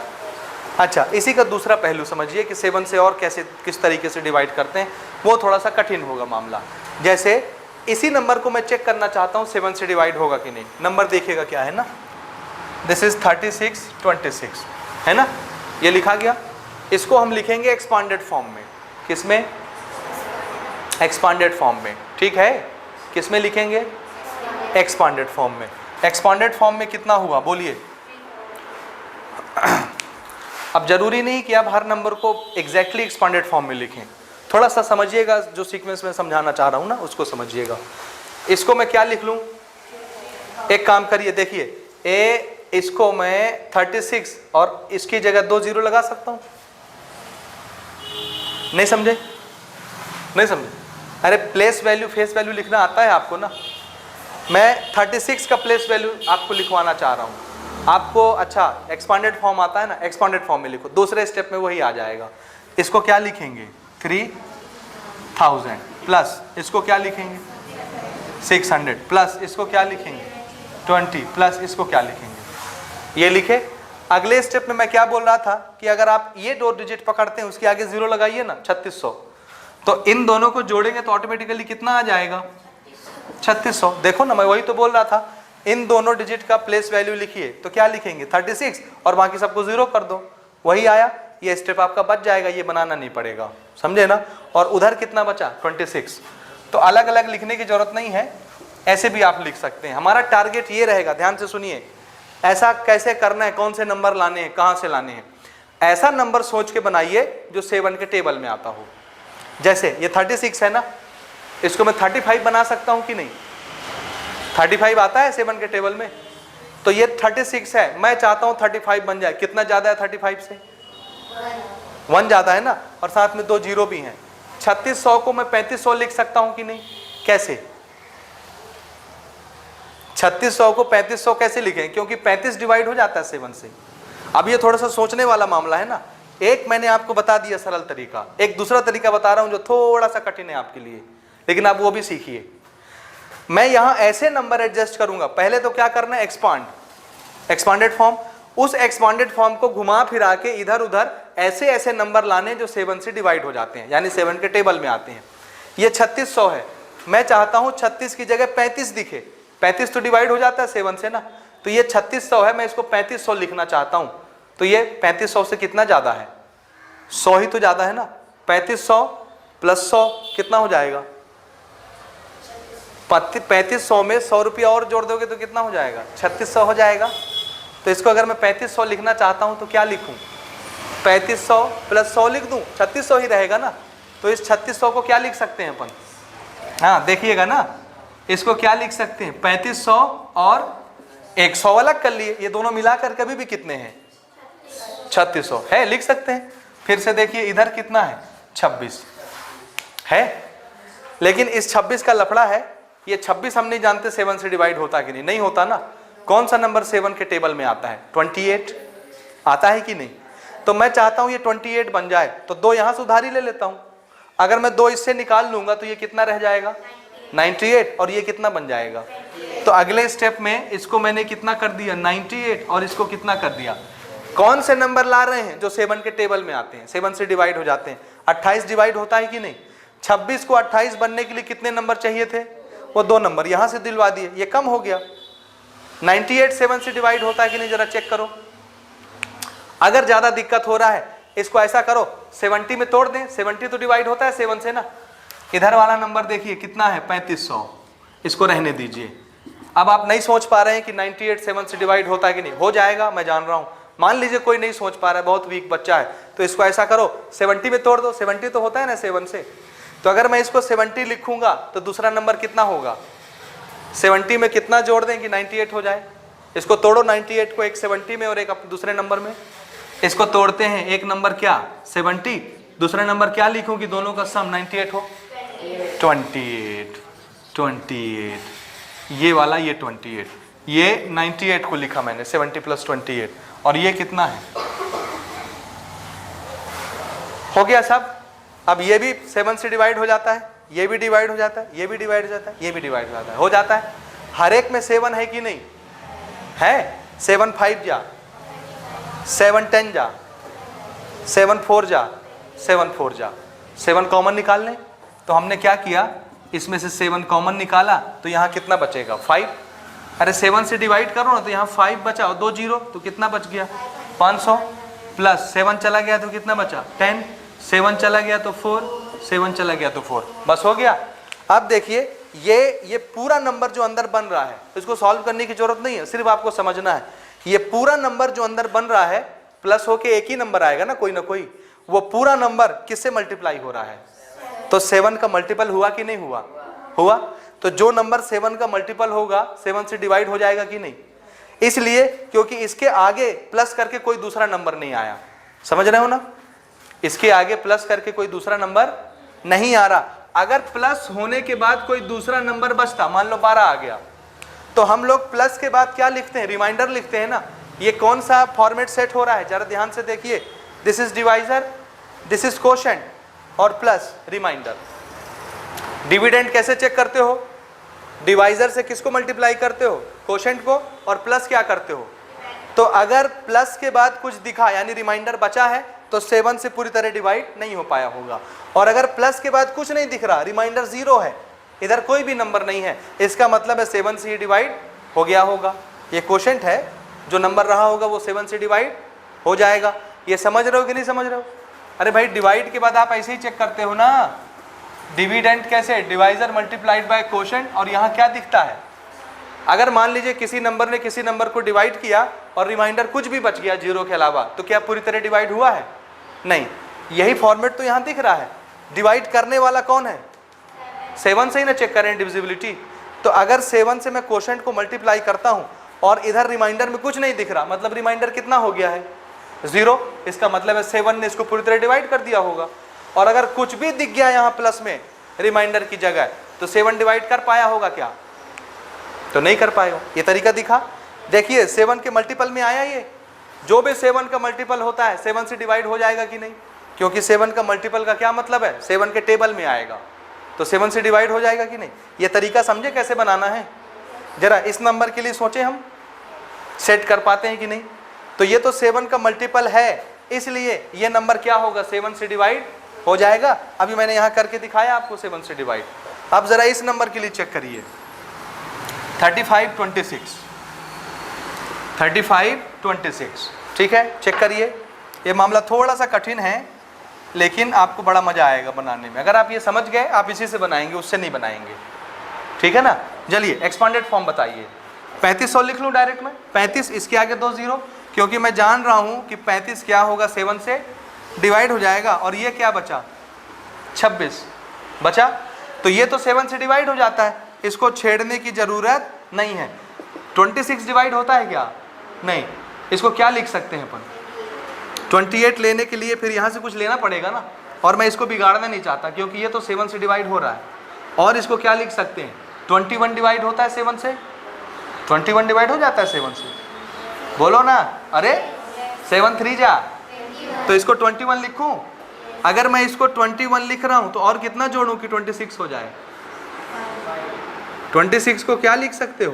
अच्छा, इसी का दूसरा पहलू समझिए कि 7 से और कैसे किस तरीके से डिवाइड करते हैं, वो थोड़ा सा कठिन होगा मामला। जैसे इसी नंबर को मैं चेक करना चाहता हूँ 7 से डिवाइड होगा कि नहीं। नंबर देखिएगा क्या है ना, दिस इज 36 26 है ना, ये लिखा गया। इसको हम लिखेंगे एक्सपांडेड फॉर्म में। किस में? एक्सपांडेड फॉर्म में, ठीक है। किस में लिखेंगे? एक्सपांडेड फॉर्म में। एक्सपांडेड फॉर्म में कितना हुआ बोलिए? अब जरूरी नहीं कि आप हर नंबर को एग्जैक्टली एक्सपांडेड फॉर्म में लिखें, थोड़ा सा समझिएगा, जो सीक्वेंस में समझाना चाह रहा हूँ ना उसको समझिएगा। इसको मैं क्या लिख लूँ? एक काम करिए, देखिए इसको मैं 36 और इसकी जगह 2 0 लगा सकता हूँ। नहीं समझे? नहीं समझे? अरे प्लेस वैल्यू फेस वैल्यू लिखना आता है आपको ना। मैं 36 का प्लेस वैल्यू आपको लिखवाना चाह रहा हूँ आपको। अच्छा, एक्सपांडेड फॉर्म आता है ना, एक्सपांडेड फॉर्म में लिखो, दूसरे स्टेप में वही आ जाएगा। इसको क्या लिखेंगे? 3000 प्लस इसको क्या लिखेंगे? 600 प्लस इसको क्या लिखेंगे? 20 प्लस इसको क्या लिखेंगे? ये लिखे। अगले स्टेप में मैं क्या बोल रहा था कि अगर आप ये 2 डिजिट पकड़ते हैं उसके आगे 0 लगाइए ना, 3600, तो इन दोनों को जोड़ेंगे तो ऑटोमेटिकली कितना आ जाएगा? 3600। देखो ना, मैं वही तो बोल रहा था, इन दोनों डिजिट का प्लेस वैल्यू लिखिए तो क्या लिखेंगे? 36 और बाकी सबको 0 कर दो, वही आया। ये स्टेप आपका बच जाएगा, ये बनाना नहीं पड़ेगा, समझे ना। और उधर कितना बचा? 26। तो अलग अलग लिखने की जरूरत नहीं है, ऐसे भी आप लिख सकते हैं। हमारा टारगेट ये रहेगा, ध्यान से सुनिए, ऐसा कैसे करना है, कौन से नंबर लाने हैं, कहाँ से लाने हैं, ऐसा नंबर सोच के बनाइए जो 7 के टेबल में आता हो। जैसे ये 36 है ना, इसको मैं 35 बना सकता हूँ कि नहीं? 35 आता है 7 के टेबल में, तो ये 36 है, मैं चाहता हूँ 35 बन जाए। कितना ज़्यादा है 35 से? 1 ज़्यादा है ना, और साथ में 2 0 भी हैं। 3600 को मैं 3500 लिख सकता हूँ कि नहीं? कैसे? 3600 को 3500 कैसे लिखें? क्योंकि 35 डिवाइड हो जाता है 7 से। अब ये थोड़ा सा सोचने वाला मामला है ना। एक मैंने आपको बता दिया सरल तरीका, एक दूसरा तरीका बता रहा हूँ जो थोड़ा सा कठिन है आपके लिए, लेकिन आप वो भी सीखिए। मैं यहाँ ऐसे नंबर एडजस्ट करूंगा। पहले तो क्या करना है? Expand, expanded form. उस एक्सपांडेड फॉर्म को घुमा फिरा के इधर उधर ऐसे ऐसे नंबर लाने जो 7 से डिवाइड हो जाते हैं, यानी 7 के टेबल में आते हैं। ये 3600 है, मैं चाहता हूँ 36 की जगह 35 दिखे। 35 तो डिवाइड हो जाता है 7 से ना, तो ये 3600 है, मैं इसको 3500 लिखना चाहता हूँ। तो ये 3500 से कितना ज़्यादा है? 100 ही तो ज़्यादा है ना। 3500 प्लस 100 कितना हो जाएगा? 3500 में 100 रुपया और जोड़ दोगे तो कितना हो जाएगा? 3600 हो जाएगा। तो इसको अगर मैं 3500 लिखना चाहता हूँ तो क्या लिखूँ? 3500 प्लस 100 लिख दूँ, 3600 ही रहेगा ना। तो इस 3600 को क्या लिख सकते हैं अपन? हाँ देखिएगा ना, इसको क्या लिख सकते हैं? 3500 और 100 अलग कर लिए, ये दोनों मिलाकर कभी भी कितने हैं? 3600 है, लिख सकते हैं। फिर से देखिए इधर कितना है? 26 है। लेकिन इस 26 का लफड़ा है, ये 26 हम नहीं जानते 7 से डिवाइड होता कि नहीं। नहीं होता ना। कौन सा नंबर 7 के टेबल में आता है? 28 आता है कि नहीं? तो मैं चाहता हूं ये 28 बन जाए, तो 2 यहां से उधारी ले लेता हूं। अगर मैं 2 इससे निकाल लूंगा तो ये कितना रह जाएगा? 98। और ये कितना बन जाएगा? तो अगले स्टेप में इसको मैंने कितना कर दिया? 98। और इसको कितना कर दिया? कौन से नंबर ला रहे हैं जो 7 के टेबल में आते हैं, 7 से डिवाइड हो जाते हैं? 28 डिवाइड होता है कि नहीं? 26 को 28 बनने के लिए कितने नंबर चाहिए थे? वो 2 नंबर यहां से दिलवा दिए, ये कम हो गया। 98 7 से डिवाइड होता है कि नहीं, जरा चेक करो। अगर ज्यादा दिक्कत हो रहा है इसको ऐसा करो, 70 में तोड़ दें। 70 तो डिवाइड होता है 7 से ना। इधर वाला नंबर देखिए कितना है? 3500। इसको रहने दीजिए। अब आप नहीं सोच पा रहे हैं कि 98 7 से डिवाइड होता है कि नहीं। हो जाएगा, मैं जान रहा हूं, मान लीजिए कोई नहीं सोच पा रहा है, बहुत वीक बच्चा है, तो इसको ऐसा करो 70 में तोड़ दो, 70 तो होता है ना 7 से, तो अगर मैं इसको 70 लिखूंगा तो दूसरा नंबर कितना होगा, 70 में कितना जोड़ दें कि 98 हो जाए। इसको तोड़ो 98 को, एक 70 में और एक दूसरे नंबर में, इसको तोड़ते हैं, एक नंबर क्या 70, दूसरा नंबर क्या लिखूं कि दोनों का सम 98 हो, 28, ये वाला, ये 28, ये 98 को लिखा मैंने, 70 + 28, और ये कितना है, हो गया सब। अब ये भी 7 से डिवाइड हो जाता है, ये भी डिवाइड हो जाता है, ये भी डिवाइड हो जाता है, ये भी डिवाइड हो जाता है, हो जाता है। हर एक में 7 है कि नहीं है, 7 5 जा, 7 10 जा, 7 4 जा, 7 4 जा, 7 कॉमन निकाल लें। तो हमने क्या किया, इसमें से 7 कॉमन निकाला, तो यहाँ कितना बचेगा 5। अरे 7 से डिवाइड करो ना, तो यहाँ 5 बचा और 2 0, तो कितना बच गया 500, प्लस 7 चला गया तो कितना बचा 10, 7 चला गया तो 4, 7 चला गया तो 4, बस हो गया। अब देखिए ये पूरा नंबर जो अंदर बन रहा है, इसको सॉल्व करने की जरूरत नहीं है, सिर्फ आपको समझना है। ये पूरा नंबर जो अंदर बन रहा है, प्लस होके एक ही नंबर आएगा ना कोई, वो पूरा नंबर किससे मल्टीप्लाई हो रहा है, तो 7 का मल्टीपल हुआ कि नहीं हुआ, हुआ। तो जो नंबर 7 का मल्टीपल होगा 7 से डिवाइड हो जाएगा कि नहीं, इसलिए क्योंकि इसके आगे प्लस करके कोई दूसरा नंबर नहीं आया, समझ रहे हो ना, इसके आगे प्लस करके कोई दूसरा नंबर नहीं आ रहा। अगर प्लस होने के बाद कोई दूसरा नंबर बचता, मान लो 12 आ गया, तो हम लोग प्लस के बाद क्या लिखते हैं, रिमाइंडर लिखते हैं ना। ये कौन सा फॉर्मेट सेट हो रहा है, जरा ध्यान से देखिए, this is divisor, this is quotient और प्लस रिमाइंडर। डिविडेंड कैसे चेक करते हो, डिवाइजर से किसको मल्टीप्लाई करते हो, कोशेंट को, और प्लस क्या करते हो, तो अगर प्लस के बाद कुछ दिखा यानी रिमाइंडर बचा है तो 7 से पूरी तरह डिवाइड नहीं हो पाया होगा। और अगर प्लस के बाद कुछ नहीं दिख रहा, रिमाइंडर 0 है, इधर कोई भी नंबर नहीं है, इसका मतलब है 7 से ही डिवाइड हो गया होगा। ये कोशेंट है, जो नंबर रहा होगा वो 7 से डिवाइड हो जाएगा। ये समझ रहे हो कि नहीं समझ रहे हो? अरे भाई डिवाइड के बाद आप ऐसे ही चेक करते हो ना, डिविडेंड कैसे, डिवाइजर मल्टीप्लाइड बाय कोशेंट, और यहाँ क्या दिखता है, अगर मान लीजिए किसी नंबर ने किसी नंबर को डिवाइड किया और रिमाइंडर कुछ भी बच गया 0 के अलावा, तो क्या पूरी तरह डिवाइड हुआ है, नहीं। यही फॉर्मेट तो यहाँ दिख रहा है, डिवाइड करने वाला कौन है, 7 से ही ना चेक करें डिविजिबिलिटी। तो अगर 7 से मैं कोशेंट को मल्टीप्लाई करता हूँ और इधर रिमाइंडर में कुछ नहीं दिख रहा, मतलब रिमाइंडर कितना हो गया है 0, इसका मतलब है 7 ने इसको पूरी तरह डिवाइड कर दिया होगा। और अगर कुछ भी दिख गया यहाँ प्लस में रिमाइंडर की जगह, तो 7 डिवाइड कर पाया होगा क्या, तो नहीं कर पाएगा। ये तरीका दिखा, देखिए 7 के मल्टीपल में आया, ये जो भी 7 का मल्टीपल होता है 7 से डिवाइड हो जाएगा कि नहीं, क्योंकि 7 का मल्टीपल का क्या मतलब है, 7 के टेबल में आएगा, तो 7 से डिवाइड हो जाएगा कि नहीं। ये तरीका समझे कैसे बनाना है, जरा इस नंबर के लिए सोचें, हम सेट कर पाते हैं कि नहीं। तो ये तो 7 का मल्टीपल है, इसलिए ये नंबर क्या होगा, 7 से डिवाइड हो जाएगा। अभी मैंने यहाँ करके दिखाया आपको 7 से डिवाइड। अब जरा इस नंबर के लिए चेक करिए, 3526, ठीक है, चेक करिए। ये मामला थोड़ा सा कठिन है, लेकिन आपको बड़ा मजा आएगा बनाने में। अगर आप ये समझ गए, आप इसी से बनाएंगे, उससे नहीं बनाएंगे, ठीक है ना। चलिए एक्सपांडेड फॉर्म बताइए, 3500 लिख लूँ डायरेक्ट में, 35 इसके आगे 2 0, क्योंकि मैं जान रहा हूँ कि 35 क्या होगा, 7 से डिवाइड हो जाएगा। और ये क्या बचा, 26 बचा, तो ये तो 7 से डिवाइड हो जाता है, इसको छेड़ने की ज़रूरत नहीं है। 26 डिवाइड होता है क्या, नहीं। इसको क्या लिख सकते हैं अपन, 28 लेने के लिए फिर यहाँ से कुछ लेना पड़ेगा ना, और मैं इसको बिगाड़ना नहीं चाहता क्योंकि ये तो 7 से डिवाइड हो रहा है। और इसको क्या लिख सकते हैं, 21 डिवाइड होता है 7 से, 21 डिवाइड हो जाता है 7 से, बोलो ना, अरे 7 3 जा, तो इसको 21 लिखूं। अगर मैं इसको 21 लिख रहा हूं तो और कितना जोड़ूं कि 26 हो जाए, 26 को क्या लिख सकते हो,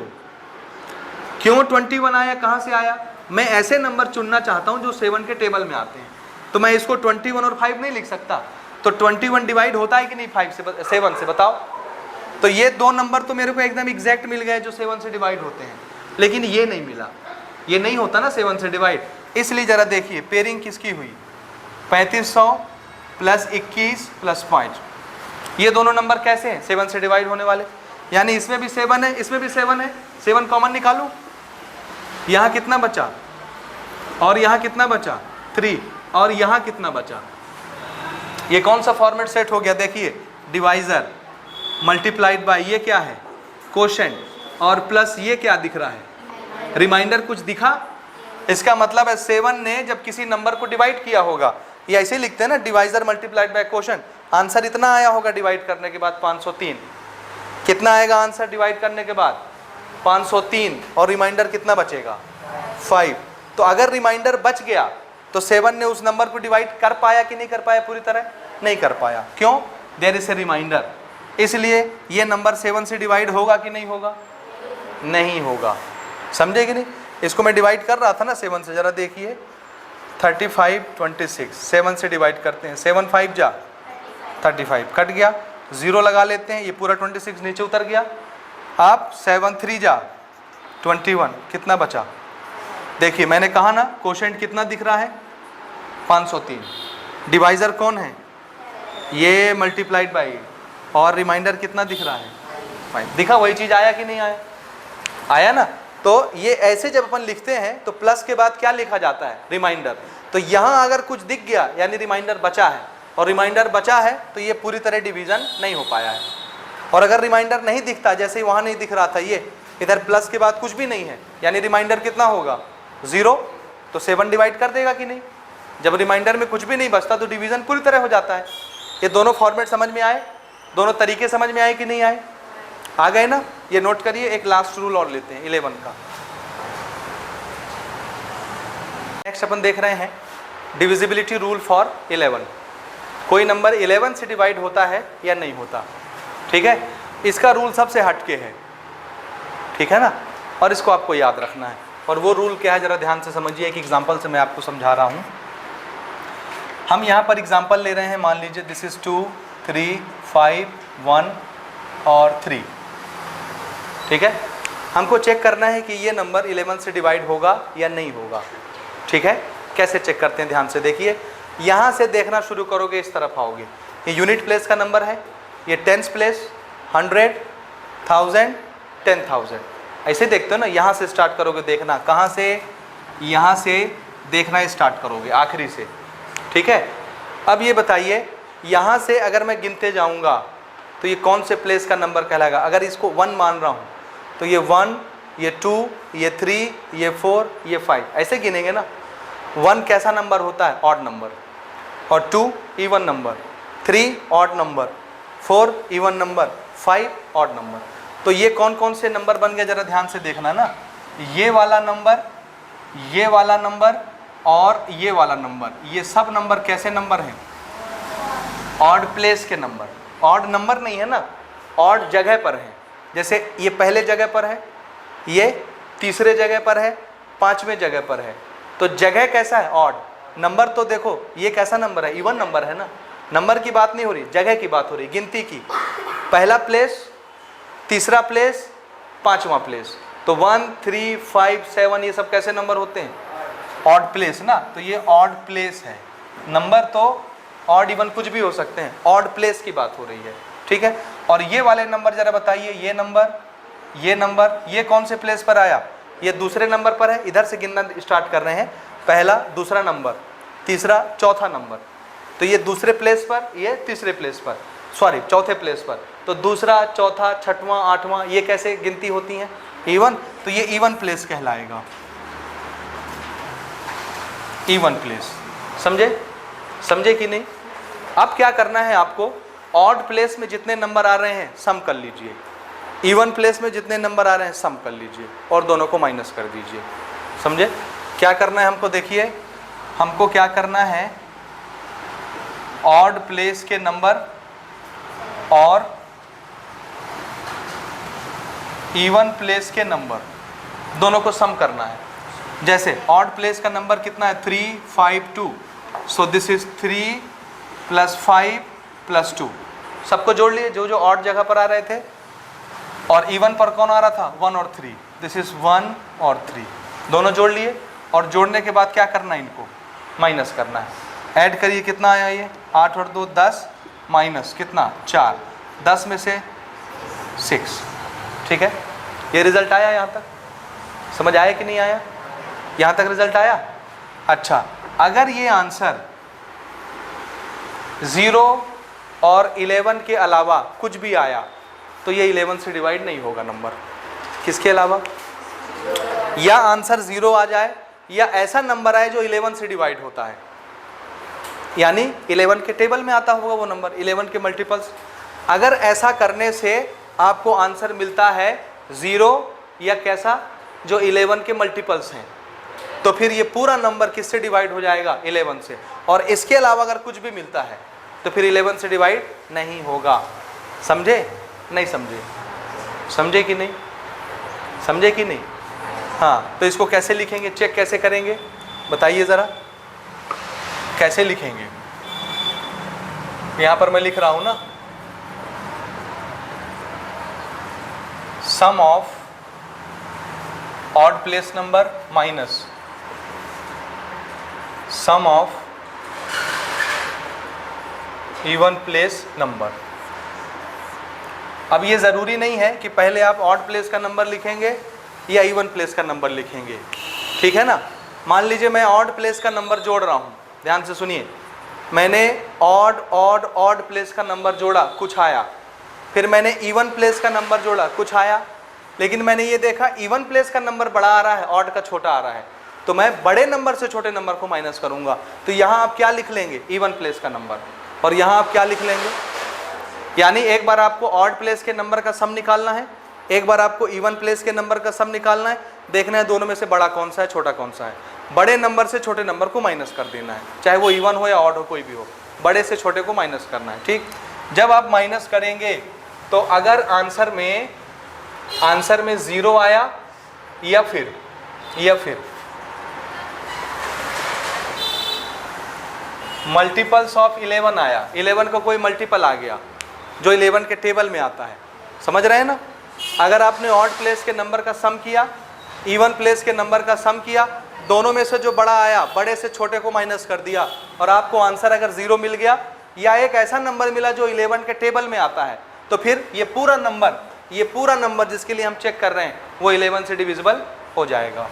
क्यों 21 आया, कहां से आया, मैं ऐसे नंबर चुनना चाहता हूं जो 7 के टेबल में आते हैं, तो मैं इसको 21 और 5 नहीं लिख सकता। तो 21 डिवाइड होता है कि नहीं 7 से, बताओ। तो ये 2 नंबर तो मेरे को एकदम एग्जैक्ट मिल गए जो 7 से डिवाइड होते हैं, लेकिन ये नहीं मिला, ये नहीं होता ना 7 से डिवाइड। इसलिए जरा देखिए पेयरिंग किसकी हुई, 3500 प्लस 21 प्लस 5, ये दोनों नंबर कैसे हैं, 7 से डिवाइड होने वाले, यानी इसमें भी 7 है, इसमें भी 7 है, 7 कॉमन निकालूं, यहाँ कितना बचा और यहाँ कितना बचा 3, और यहाँ कितना बचा। ये कौन सा फॉर्मेट सेट हो गया, देखिए डिवाइजर मल्टीप्लाइड बाय, ये क्या है कोशेंट, और प्लस ये क्या दिख रहा है रिमाइंडर। कुछ दिखा, इसका मतलब है 7 ने जब किसी नंबर को डिवाइड किया होगा, ये ऐसे ही लिखते हैं ना divisor multiplied by quotient, answer इतना आया होगा डिवाइड करने के बाद 503। कितना आएगा आंसर डिवाइड करने के बाद 503, और रिमाइंडर कितना बचेगा 5। तो अगर रिमाइंडर बच गया तो 7 ने उस नंबर को डिवाइड कर पाया कि नहीं कर पाया, पूरी तरह नहीं कर पाया। क्यों, देयर इज ए रिमाइंडर, इसलिए ये नंबर 7 से डिवाइड होगा कि नहीं होगा, नहीं होगा। समझे कि नहीं, इसको मैं डिवाइड कर रहा था ना 7 से, जरा देखिए 35 26 7 से डिवाइड करते हैं, 7 5 जा 35 कट गया, 0 लगा लेते हैं, ये पूरा 26 नीचे उतर गया। आप 7 3 जा 21, कितना बचा, देखिए मैंने कहा ना कोशेंट कितना दिख रहा है 503, डिवाइजर कौन है ये मल्टीप्लाइड बाई, और रिमाइंडर कितना दिख रहा है 5। दिखा वही चीज़ आया कि नहीं आया, आया ना। तो ये ऐसे जब अपन लिखते हैं तो प्लस के बाद क्या लिखा जाता है रिमाइंडर। तो यहाँ अगर कुछ दिख गया यानी रिमाइंडर बचा है, और रिमाइंडर बचा है तो ये पूरी तरह डिवीज़न नहीं हो पाया है। और अगर रिमाइंडर नहीं दिखता, जैसे वहाँ नहीं दिख रहा था, ये इधर प्लस के बाद कुछ भी नहीं है, यानी रिमाइंडर कितना होगा 0, तो 7 डिवाइड कर देगा कि नहीं। जब रिमाइंडर में कुछ भी नहीं बचता तो डिवीज़न पूरी तरह हो जाता है। ये दोनों फॉर्मेट समझ में आए, दोनों तरीके समझ में आए कि नहीं आए, आ गए ना। ये नोट करिए, एक लास्ट रूल और लेते हैं 11 का। नेक्स्ट अपन देख रहे हैं डिविजिबिलिटी रूल फॉर 11। कोई नंबर 11 से डिवाइड होता है या नहीं होता, ठीक है। इसका रूल सबसे हटके है, ठीक है ना, और इसको आपको याद रखना है। और वो रूल क्या है जरा ध्यान से समझिए, एक एग्जांपल से मैं आपको समझा रहा हूँ। हम यहाँ पर एग्जांपल ले रहे हैं, मान लीजिए दिस इज 2 3 5 1 और 3, ठीक है। हमको चेक करना है कि ये नंबर 11 से डिवाइड होगा या नहीं होगा, ठीक है। कैसे चेक करते हैं, ध्यान से देखिए। यहाँ से देखना शुरू करोगे, इस तरफ आओगे, ये यूनिट प्लेस का नंबर है, ये टेंस प्लेस, 100 1000 10,000, ऐसे देखते हो ना। यहाँ से स्टार्ट करोगे देखना, कहाँ से, यहाँ से देखना स्टार्ट करोगे आखिरी से, ठीक है। अब ये बताइए, यहाँ से अगर मैं गिनते जाऊँगा तो ये कौन से प्लेस का नंबर कहलाएगा। अगर इसको 1 मान रहा हूँ तो ये 1, ये 2, ये 3, ये 4, ये 5, ऐसे गिनेंगे ना। 1 कैसा नंबर होता है, ऑड नंबर, और 2 even number, 3 odd number, 4 even number, 5 odd number. तो ये कौन कौन से नंबर बन गए जरा ध्यान से देखना ना। ये वाला नंबर, ये वाला नंबर और ये वाला नंबर, ये सब नंबर कैसे नंबर हैं, ऑड प्लेस के नंबर। ऑड नंबर नहीं है ना, ऑड जगह पर है। जैसे ये पहले जगह पर है, ये तीसरे जगह पर है, 5वें जगह पर है। तो जगह कैसा है, ऑड। नंबर तो देखो ये कैसा नंबर है, इवन नंबर है ना। नंबर की बात नहीं हो रही, जगह की बात हो रही, गिनती की। पहला प्लेस, तीसरा प्लेस, 5वां प्लेस। तो 1 3 5 7 ये सब कैसे नंबर होते हैं, ऑड प्लेस ना। तो ये ऑड प्लेस है। नंबर तो ऑड इवन कुछ भी हो सकते हैं, ऑड प्लेस की बात हो रही है, ठीक है। और ये वाले नंबर जरा बताइए, ये नंबर, ये नंबर, ये कौन से प्लेस पर आया, ये दूसरे नंबर पर है। इधर से गिनना स्टार्ट कर रहे हैं, पहला, दूसरा नंबर, तीसरा, चौथा नंबर। तो ये दूसरे प्लेस पर, ये तीसरे प्लेस पर, सॉरी चौथे प्लेस पर। तो दूसरा, चौथा, छठवां, 8वां, ये कैसे गिनती होती हैं, इवन। तो ये इवन प्लेस कहलाएगा, इवन प्लेस। समझे, समझे कि नहीं। अब क्या करना है आपको, ऑड प्लेस में जितने नंबर आ रहे हैं सम कर लीजिए, इवन प्लेस में जितने नंबर आ रहे हैं सम कर लीजिए, और दोनों को माइनस कर दीजिए। समझे क्या करना है हमको, देखिए हमको क्या करना है, ऑड प्लेस के नंबर और इवन प्लेस के नंबर दोनों को सम करना है। जैसे ऑड प्लेस का नंबर कितना है, 3 5 2, सो दिस इज 3 + 5 + 2, सबको जोड़ लिए जो जो ऑड जगह पर आ रहे थे। और इवन पर कौन आ रहा था, 1 और 3, दिस इज 1 और 3, दोनों जोड़ लिए। और जोड़ने के बाद क्या करना है, इनको माइनस करना है। ऐड करिए, कितना आया ये, 8 और 2 10, माइनस कितना 4, 10 में से 6, ठीक है। ये रिजल्ट आया, यहाँ तक समझ आया कि नहीं आया, यहाँ तक रिजल्ट आया। अच्छा, अगर ये आंसर 0 और 11 के अलावा कुछ भी आया तो ये 11 से डिवाइड नहीं होगा नंबर। किसके अलावा? या आंसर 0 आ जाए या ऐसा नंबर आए जो 11 से डिवाइड होता है, यानी 11 के टेबल में आता होगा वो नंबर, 11 के मल्टीपल्स। अगर ऐसा करने से आपको आंसर मिलता है 0 या कैसा, जो 11 के मल्टीपल्स हैं, तो फिर ये पूरा नंबर किससे डिवाइड हो जाएगा? 11 से। और इसके अलावा अगर कुछ भी मिलता है तो फिर 11 से डिवाइड नहीं होगा। समझे? नहीं समझे? समझे कि नहीं? समझे कि नहीं? हाँ, तो इसको कैसे लिखेंगे, चेक कैसे करेंगे बताइए ज़रा, कैसे लिखेंगे? यहाँ पर मैं लिख रहा हूँ ना, sum of odd place number minus sum of even place number. अब ये ज़रूरी नहीं है कि पहले आप ऑड प्लेस का नंबर लिखेंगे या इवन प्लेस का नंबर लिखेंगे, ठीक है ना। मान लीजिए मैं ऑड प्लेस का नंबर जोड़ रहा हूँ, ध्यान से सुनिए, मैंने ऑड प्लेस का नंबर जोड़ा, कुछ आया, फिर मैंने इवन प्लेस का नंबर जोड़ा, कुछ आया, लेकिन मैंने ये देखा इवन प्लेस का नंबर बड़ा आ रहा है, ऑड का छोटा आ रहा है, तो मैं बड़े नंबर से छोटे नंबर को माइनस करूंगा। तो यहाँ आप क्या लिख लेंगे? इवन प्लेस का नंबर। और यहाँ आप क्या लिख लेंगे? यानी एक बार आपको ऑड प्लेस के नंबर का सम निकालना है, एक बार आपको इवन प्लेस के नंबर का सम निकालना है, देखना है दोनों में से बड़ा कौन सा है, छोटा कौन सा है। बड़े नंबर से छोटे नंबर को माइनस कर देना है, चाहे वो इवन हो या ऑड हो, कोई भी हो, बड़े से छोटे को माइनस करना है, ठीक। जब आप माइनस करेंगे तो अगर आंसर में 0 आया या फिर मल्टीपल्स ऑफ 11 आया, 11 का कोई मल्टीपल आ गया जो 11 के टेबल में आता है, समझ रहे हैं ना। अगर आपने ऑड प्लेस के नंबर का सम किया, इवन प्लेस के नंबर का सम किया, दोनों में से जो बड़ा आया बड़े से छोटे को माइनस कर दिया और आपको आंसर अगर 0 मिल गया या एक ऐसा नंबर मिला जो 11 के टेबल में आता है, तो फिर ये पूरा नंबर जिसके लिए हम चेक कर रहे हैं वो 11 से डिविजिबल हो जाएगा।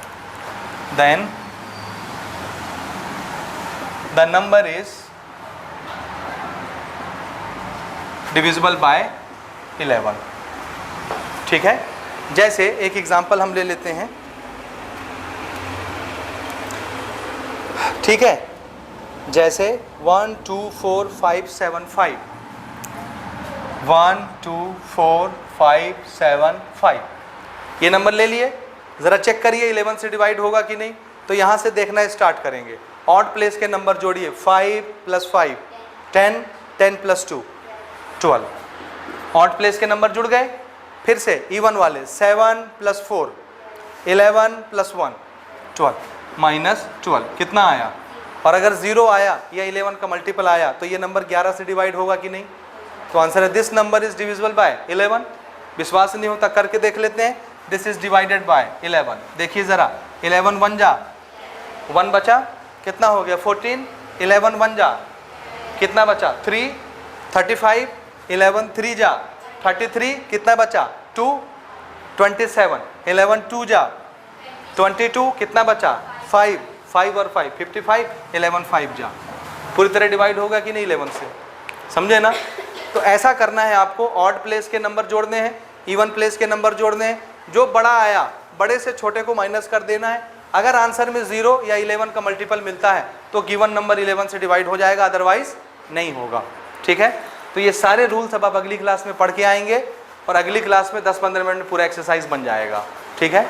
Then the number is divisible by 11, ठीक है। जैसे एक एग्जांपल हम ले लेते हैं, ठीक है, जैसे 1 2 4 5 7 5 1 2 4 5 7 5 ये नंबर ले लिए, ज़रा चेक करिए 11 से डिवाइड होगा कि नहीं। तो यहाँ से देखना स्टार्ट करेंगे, ऑड प्लेस के नंबर जोड़िए, 5 + 5 10 10 + 2 12, ऑड प्लेस के नंबर जुड़ गए। फिर से इवन वाले 7 + 4 11 + 1 12 -12 कितना आया। और अगर 0 आया या 11 का मल्टीपल आया तो ये नंबर 11 से डिवाइड होगा कि नहीं। तो आंसर है this number is divisible by 11। विश्वास नहीं होता करके देख लेते हैं, दिस इज डिवाइडेड बाय 11। देखिए ज़रा, 11 1 जा 1 बचा, कितना हो गया 14, 11 1 जा कितना बचा 3, 35 11 3 जा 33 कितना बचा 2, 27 11 2 जा 22 कितना बचा 5 5 और 5 55 11 5 जा। पूरी तरह डिवाइड होगा कि नहीं 11 से, समझे ना। तो ऐसा करना है आपको, ऑड प्लेस के नंबर जोड़ने हैं, इवन प्लेस के नंबर जोड़ने हैं, जो बड़ा आया बड़े से छोटे को माइनस कर देना है। अगर आंसर में 0 या 11 का मल्टीपल मिलता है तो गिवन नंबर 11 से डिवाइड हो जाएगा, अदरवाइज नहीं होगा, ठीक है। तो ये सारे रूल्स अब आप अगली क्लास में पढ़ के आएंगे और अगली क्लास में 10-15 मिनट में पूरा एक्सरसाइज बन जाएगा, ठीक है।